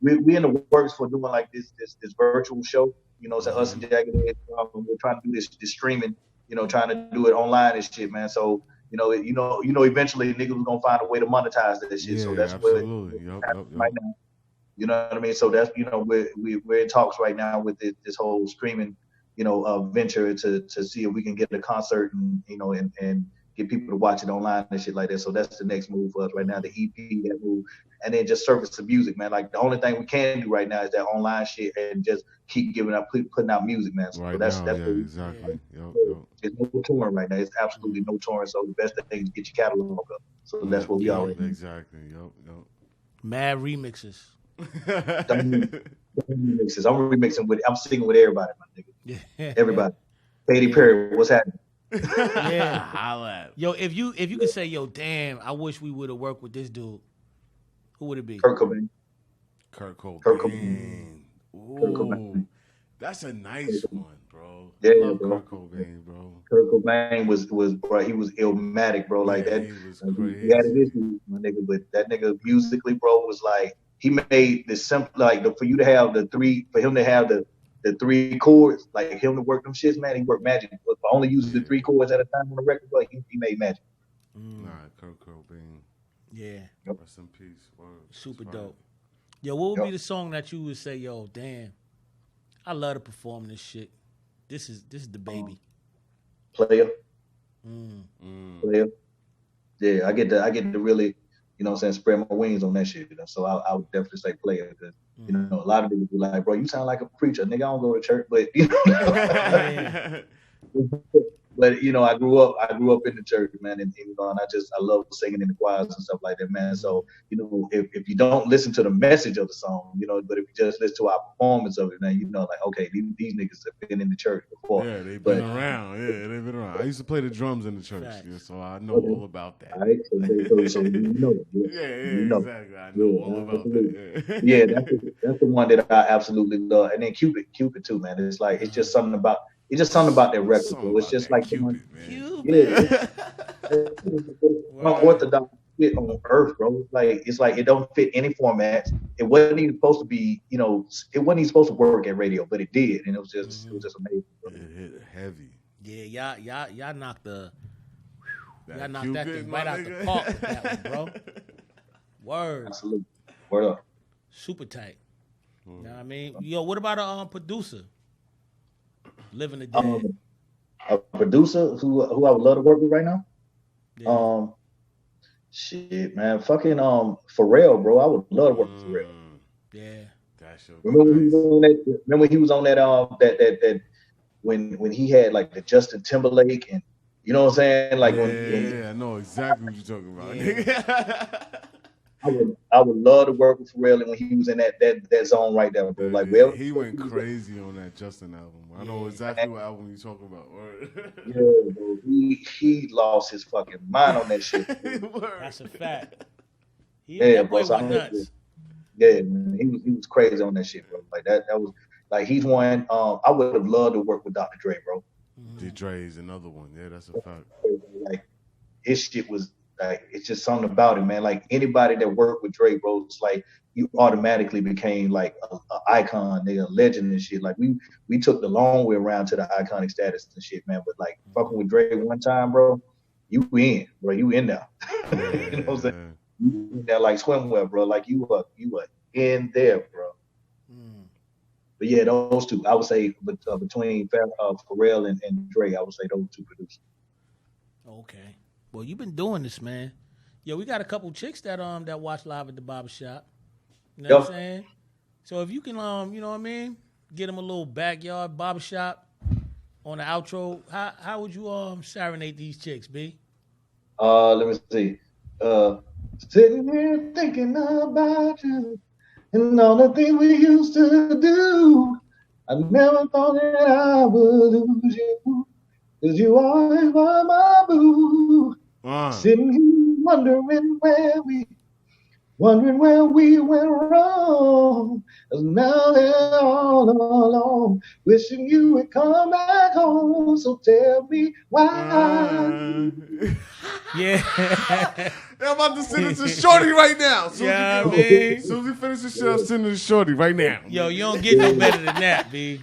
we in the works for doing like this virtual show. You know, so us and Jagged Edge, we're trying to do this streaming. You know, trying to do it online and shit, man. So. You know, eventually niggas was gonna find a way to monetize that shit. Yeah, so that's absolutely. Yep. Right now. You know what I mean? So that's, you know, we're in talks right now with this whole streaming, you know, venture to see if we can get a concert and, you know, and get people to watch it online and shit like that. So that's the next move for us right now, the EP, that move, and then just service the music, man. Like, the only thing we can do right now is that online shit and just keep putting out music, man. So that's exactly. Yep. There's no touring right now. It's absolutely no touring. So the best thing is get your catalog up. So that's what we are. Exactly. Yep. Mad remixes. Remixes. I'm singing with everybody, my nigga. Yeah. Everybody. Katy Perry, what's happening? Yeah. Holla. Yo, if you could say, yo, damn, I wish we would have worked with this dude, who would it be? Kurt Cobain. Kurt Cobain. Ooh. That's a nice one, bro. Yeah, I love bro. Kurt Cobain, bro. Kurt Cobain was bro, he was illmatic, bro. Like Yeah, that. he was He had an crazy. issue, my nigga, but that nigga musically, bro, was like he made the simple like for you to have for him to have the three chords, like him to work them shits, man. He worked magic, but only using the three chords at a time on the record, but he made magic. Nah, Kurt Cobain. Yeah. Rest in peace. Word. Super That's dope. Yo, what would be the song that you would say, yo, damn, I love to perform this shit. This is the baby. Player. Player. Yeah, I get to really, you know what I'm saying, spread my wings on that shit. You know? So I would definitely say player because, you know, a lot of people be like, bro, you sound like a preacher. Nigga, I don't go to church, but, you know. But you know, I grew up in the church, man, and you know, and I love singing in the choirs and stuff like that, man. So you know, if you don't listen to the message of the song, you know, but if you just listen to our performance of it, man, you know, like okay, these niggas have been in the church before. Yeah, they've been around. Yeah, they've been around. I used to play the drums in the church, so I know all about that. All right, so you know, Exactly. I know all about that. Yeah, that's the one that I absolutely love, and then Cupid too, man. It's like it's just something about that record, bro. It's just like Cupid, man. Unorthodox shit on earth, bro. It's like it don't fit any format. It wasn't even supposed to be, you know, it wasn't even supposed to work at radio, but it did, and it was just amazing. Bro. It hit heavy. Yeah, y'all knocked that thing my right out the park with that one, bro. Word. Absolutely. Word up. Super tight. You know what I mean? Yo, what about a producer? Living the dead. A producer who I would love to work with right now. Yeah. Shit, man, fucking Pharrell, bro. I would love to work with Pharrell. Yeah, that's your. Remember when he was on that when he had like the Justin Timberlake and you know what I'm saying? Like yeah, I know exactly what you're talking about. Yeah. I would love to work with Pharrell and when he was in that zone right there, bro. Like he went crazy on that Justin album. I know exactly what album you're talking about. Yeah, bro. He lost his fucking mind on that shit. That's a fact. That boy went nuts. Yeah, man. He was crazy on that shit, bro. Like that was like he's one. I would have loved to work with Dr. Dre, bro. D. Dre is another one. Yeah, that's a fact. Like his shit was. Like it's just something about it, man. Like anybody that worked with Drake, bro, it's like you automatically became like a icon, a legend and shit. Like we took the long way around to the iconic status and shit, man. But like fucking with Drake one time, bro, you in, bro. You in there. You know what I'm saying? You in there like swimwear, bro. Like you were in there, bro. But yeah, those two, I would say, between Pharrell and Drake, I would say those two producers. Okay. Well, you've been doing this, man. Yo, we got a couple chicks that watch live at the barbershop. You know what I'm saying? So if you can, you know what I mean, get them a little backyard barbershop on the outro, how would you serenade these chicks, B? Let me see. Sitting here thinking about you and all the things we used to do. I never thought that I would lose you. 'Cause you always were my boo. Sitting here wondering where we went wrong. 'Cause now they're all alone. Wishing you would come back home. So tell me why. Yeah. I'm about to send it to Shorty right now. As soon as we finish the shit, I'm sending it to Shorty right now. Yo, you don't get no better than that, B.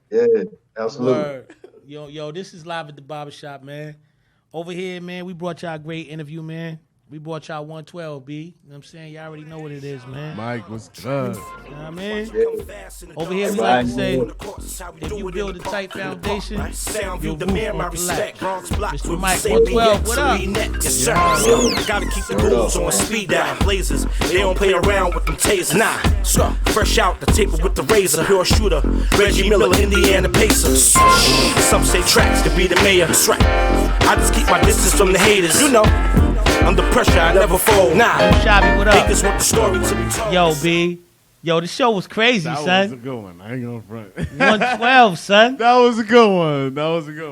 Yeah, absolutely. Word. Yo, this is live at the barbershop, man. Over here, man, we brought y'all a great interview, man. We brought y'all 112, B. You know what I'm saying? Y'all already know what it is, man. Mike, what's good? You know what I mean? Over here, we like to say, if you build a tight foundation, you'll move on relax. Mr. Mike, 112, what up? Yes, sir. I gotta keep the rules on speed dial blazers. They don't play around with them tasers. Nah, fresh out the table with the razor. Pure shooter, Reggie Miller, Indiana Pacers. Some say tracks to be the mayor. That's right. I just keep my distance from the haters. You know. Under pressure, I never fold. Nah, Shabby, what up? Haters want the story to be told. Yo, B. Yo, the show was crazy, that son. That was a good one. I ain't gonna front. 112, son. That was a good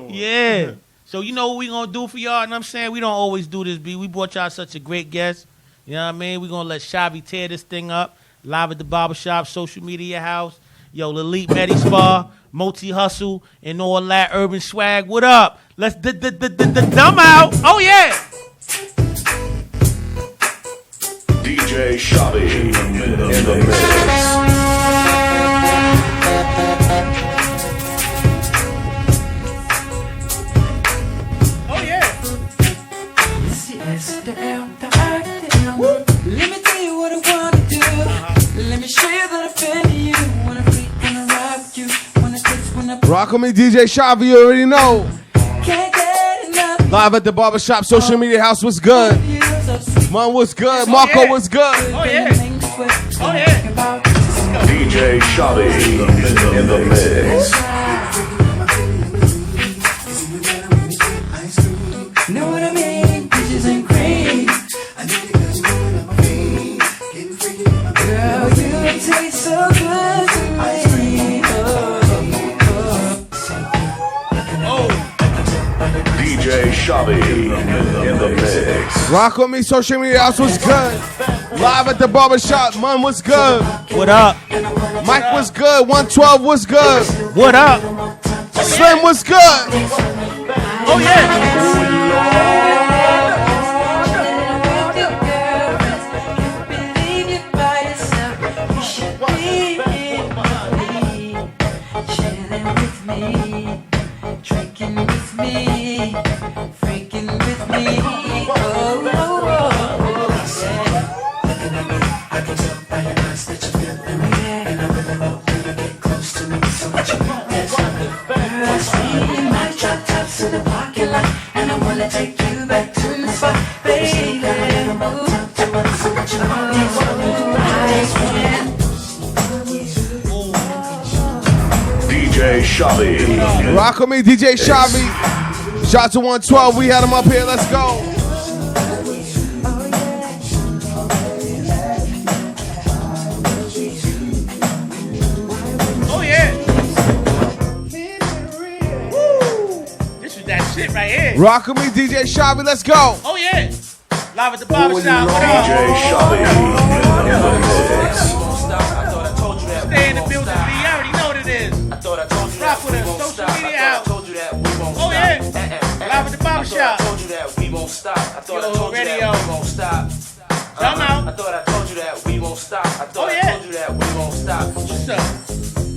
one. Yeah. So you know what we gonna do for y'all? And I'm saying we don't always do this, B. We brought y'all such a great guest. You know what I mean? We gonna let Shabby tear this thing up live at the barbershop, social media house. Yo, Elite Medi Spa, Multi Hustle, and all that urban swag. What up? Let's dumb out. Oh yeah. DJ Shabby in the mix. Let me tell you what I wanna do. Let me show you that I feel you. Wanna freak, wanna ride with you. Wanna taste, wanna Rock with me, DJ Shabby, you already know. can't get enough. Live at the barbershop, social media house, what's good? Man, what's good? Marco, what's good? Oh yeah. Oh yeah. DJ Shabby in the mix. Know what I mean? Peaches and cream. Girl, you taste so good to me. DJ Shabby in the mix. Rock with me, social media house, what's good? Live at the barbershop, man, what's good? What up? Mike, what's good? 112, what's good? What up? Slim, what's good? Oh yeah. Believe you by yourself. You should be with me. Chilling with me. Drinking with me. Freaking with me. Oh, oh, oh, oh. I can tell by your eyes that you're feeling me. And I really want you to get close to me. So what you want is girl, see my drop tops in the parking lot. And I wanna take you back to the spot, baby. So what you want is DJ Shabby. Rock with me, DJ Shabby. Shout out to 112, we had him up here, let's go. Oh yeah. Woo. This is that shit right here. Rock with me, DJ Shabby, let's go. Oh yeah. Live at the barbershop. What DJ up? Shabby in the mix. Stay in the building, B. You already know what it is. Rock with us. Social media out. Oh yeah. Live at the barbershop. Yo, radio. Come out. I thought I told you that we won't stop. I thought I told you that we won't stop. What's up?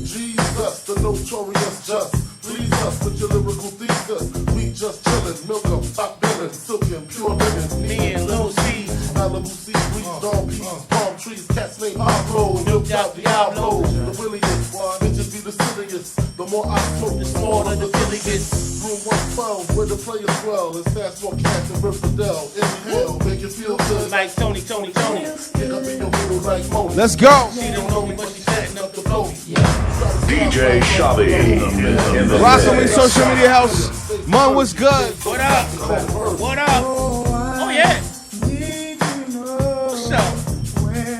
Jesus, the notorious just. Please us with your lyrical thesis. We just chillin', milk 'em, top billin', silkin', pure linen. Me and Lil C. Malibu sea breeze, dawn peas, palm trees, cats named Pablo, milked out Diablo. The williest, bitches be the silliest. The more I smoke, the smaller the billy gets. Room 112, where the players dwell. It's fast more cats and Riverdale. Inhale, make you feel good. Like Tony. Get up in your middle like Mona. Let's go. She don't know me, but she setting up the blow. DJ Shabby in the Rock with me, mix. social media house. Man, what's good? What up? What up? Oh yeah. What's up?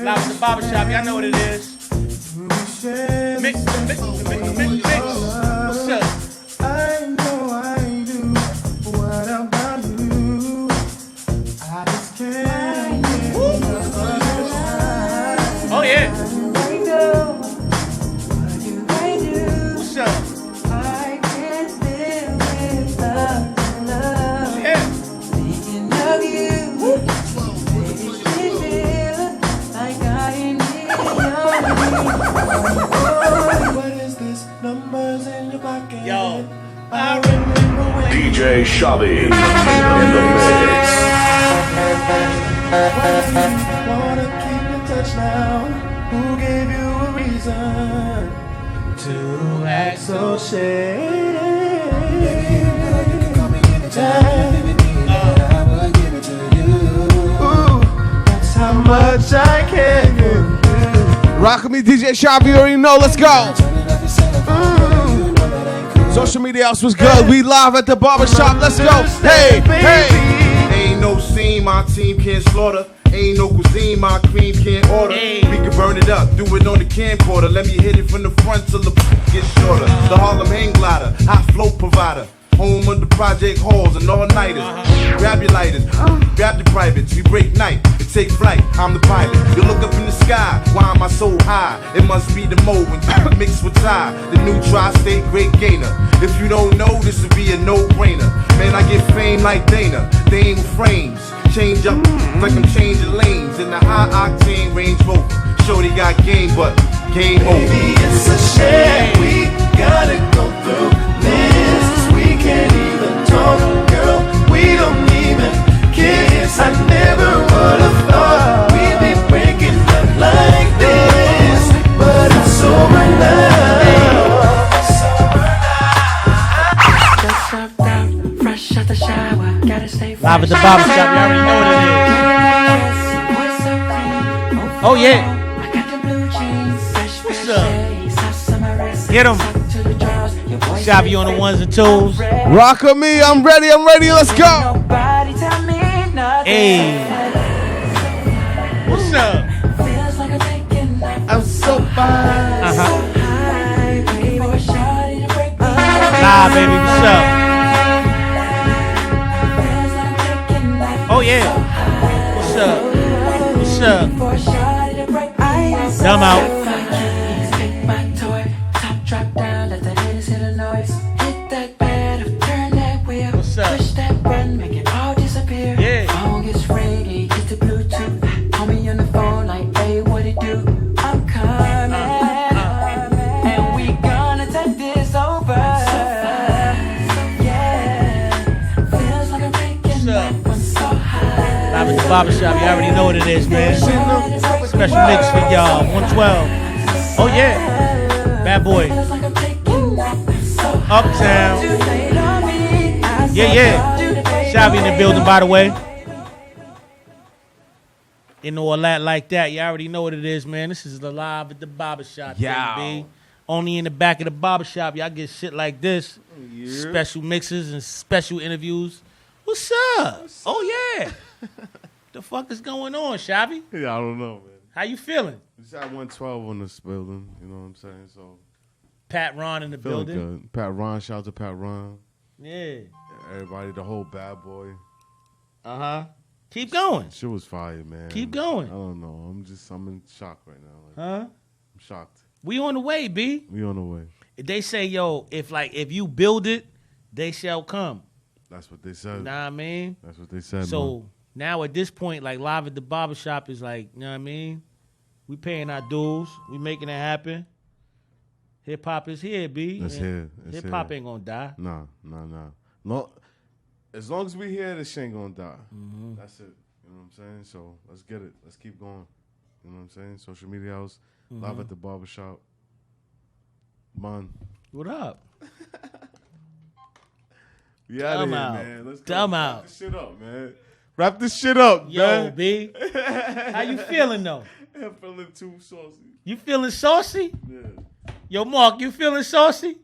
Live at the barbershop, y'all know what it is. Mix. What's up? I know I do. What about you? I just can't get enough. Oh yeah. What's up? I can't live without love. Yeah. Thinking of you. Makes me feel like I need what is this? Numbers in your pocket. Yo, I remember when DJ Shabby in the mix. Wanna keep in touch now. Who gave you a reason to act so shady? Baby, you know you can call me anytime. Baby, need it, I will give it to you. Ooh, that's how much I can give you. Rock with me, DJ Shabby, you already know, let's go. Social media house was good. We live at the barbershop, let's go. Hey, hey. Ain't no scene my team can't slaughter. Ain't no cuisine my cream can't order. Hey. We can burn it up, do it on the camcorder. Let me hit it from the front till the gets shorter. The Harlem hang glider, hot flow provider. Home of the project halls and all-nighters. Grab your lighters, grab your privates. We break night, it take flight. I'm the pilot. You look up in the sky, why am I my soul high. It must be the mo when you mix with Ty, the new tri-state great gainer. If you don't know, this would be a no-brainer. Man, I get fame like Dana. They ain't frames. Change up like I'm changing lanes in the high octane Range Rover. Shorty got game, but game over. Baby, it's a shame we gotta go through this. We can't even talk, girl. We don't even kiss. I never would have thought we'd be breaking up like this, but I'm sober now. Just dropped out, fresh out the shower. Gotta stay fresh. Live at the barber shop, you already know what it is. Oh yeah. What's up? Get him. Shabby on the ones and twos. Rock with me, I'm ready, let's go. Hey. What's up? I'm so fine. Nah, baby, what's up? Oh yeah. What's up? What's up? Dumb out. What's up? Yeah. Phone gets ready, hit the Bluetooth. Call me on the phone like, hey, what it do? I'm coming, and we gonna take this over. Yeah, feels like I'm breaking up. I'm so high. Live at the barbershop, you already know what it is, man. Special mix for y'all, 112. Oh yeah. Bad boy. Uptown. Yeah. Shabby in the building, by the way. In all that like that, you already know what it is, man. This is the Live at the barbershop, baby. Only in the back of the barbershop, y'all get shit like this. Yeah. Special mixes and special interviews. What's up? Oh yeah. The fuck is going on, Shabby? Yeah, I don't know, man. How you feeling? It's at 112 on this building, you know what I'm saying? So Pat Ron in the feeling building. good. Pat Ron, shout out to Pat Ron. Yeah. Everybody, the whole Bad Boy. Keep going. Shit was fire, man. Keep going. I don't know. I'm in shock right now. Like, Huh? I'm shocked. We on the way, B. We on the way. They say, yo, if you build it, they shall come. That's what they said. Know what I mean? That's what they said. So man. now at this point, like Live at the barbershop is like, you know what I mean? We paying our dues. We making it happen. Hip hop is here, B. It's here. Hip hop ain't gonna die. No. No. As long as we here, this shit ain't gonna die. Mm-hmm. That's it. You know what I'm saying? So let's get it. Let's keep going. You know what I'm saying? Social media house, Live at the barbershop. Man. What up? We out of here, out. man. Let's go. Dumb Wrap out. this shit up, man. Wrap this shit up, Yo, man. B. How you feeling though? I'm feeling too saucy. You feeling saucy? Yeah. Yo, Mark, you feeling saucy?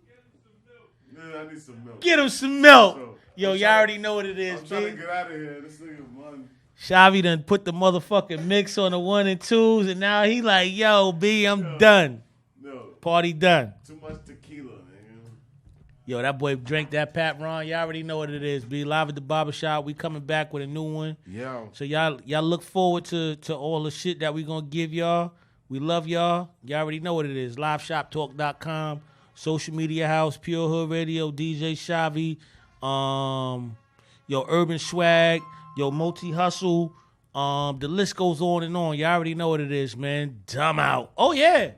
Yeah, I need some milk. Get him some milk. So, Yo, y'all already know what it is, I'm trying B. to get out of here. This nigga, man. Shabby done put the motherfucking mix on the 1 and 2s, and now he like, yo, B, I'm done. No. Party done. Too much tequila, nigga. Yo, that boy drank that Pat Ron. Y'all already know what it is, B. Live at the barbershop. We coming back with a new one. Yeah. So y'all look forward to all the shit that we gonna give y'all. We love y'all. Y'all already know what it is. LiveShopTalk.com, Social Media House, Pure Hood Radio, DJ Shabby, yo, Urban Swag, yo, Multi Hustle. The list goes on and on. Y'all already know what it is, man. Dumb out. Oh yeah.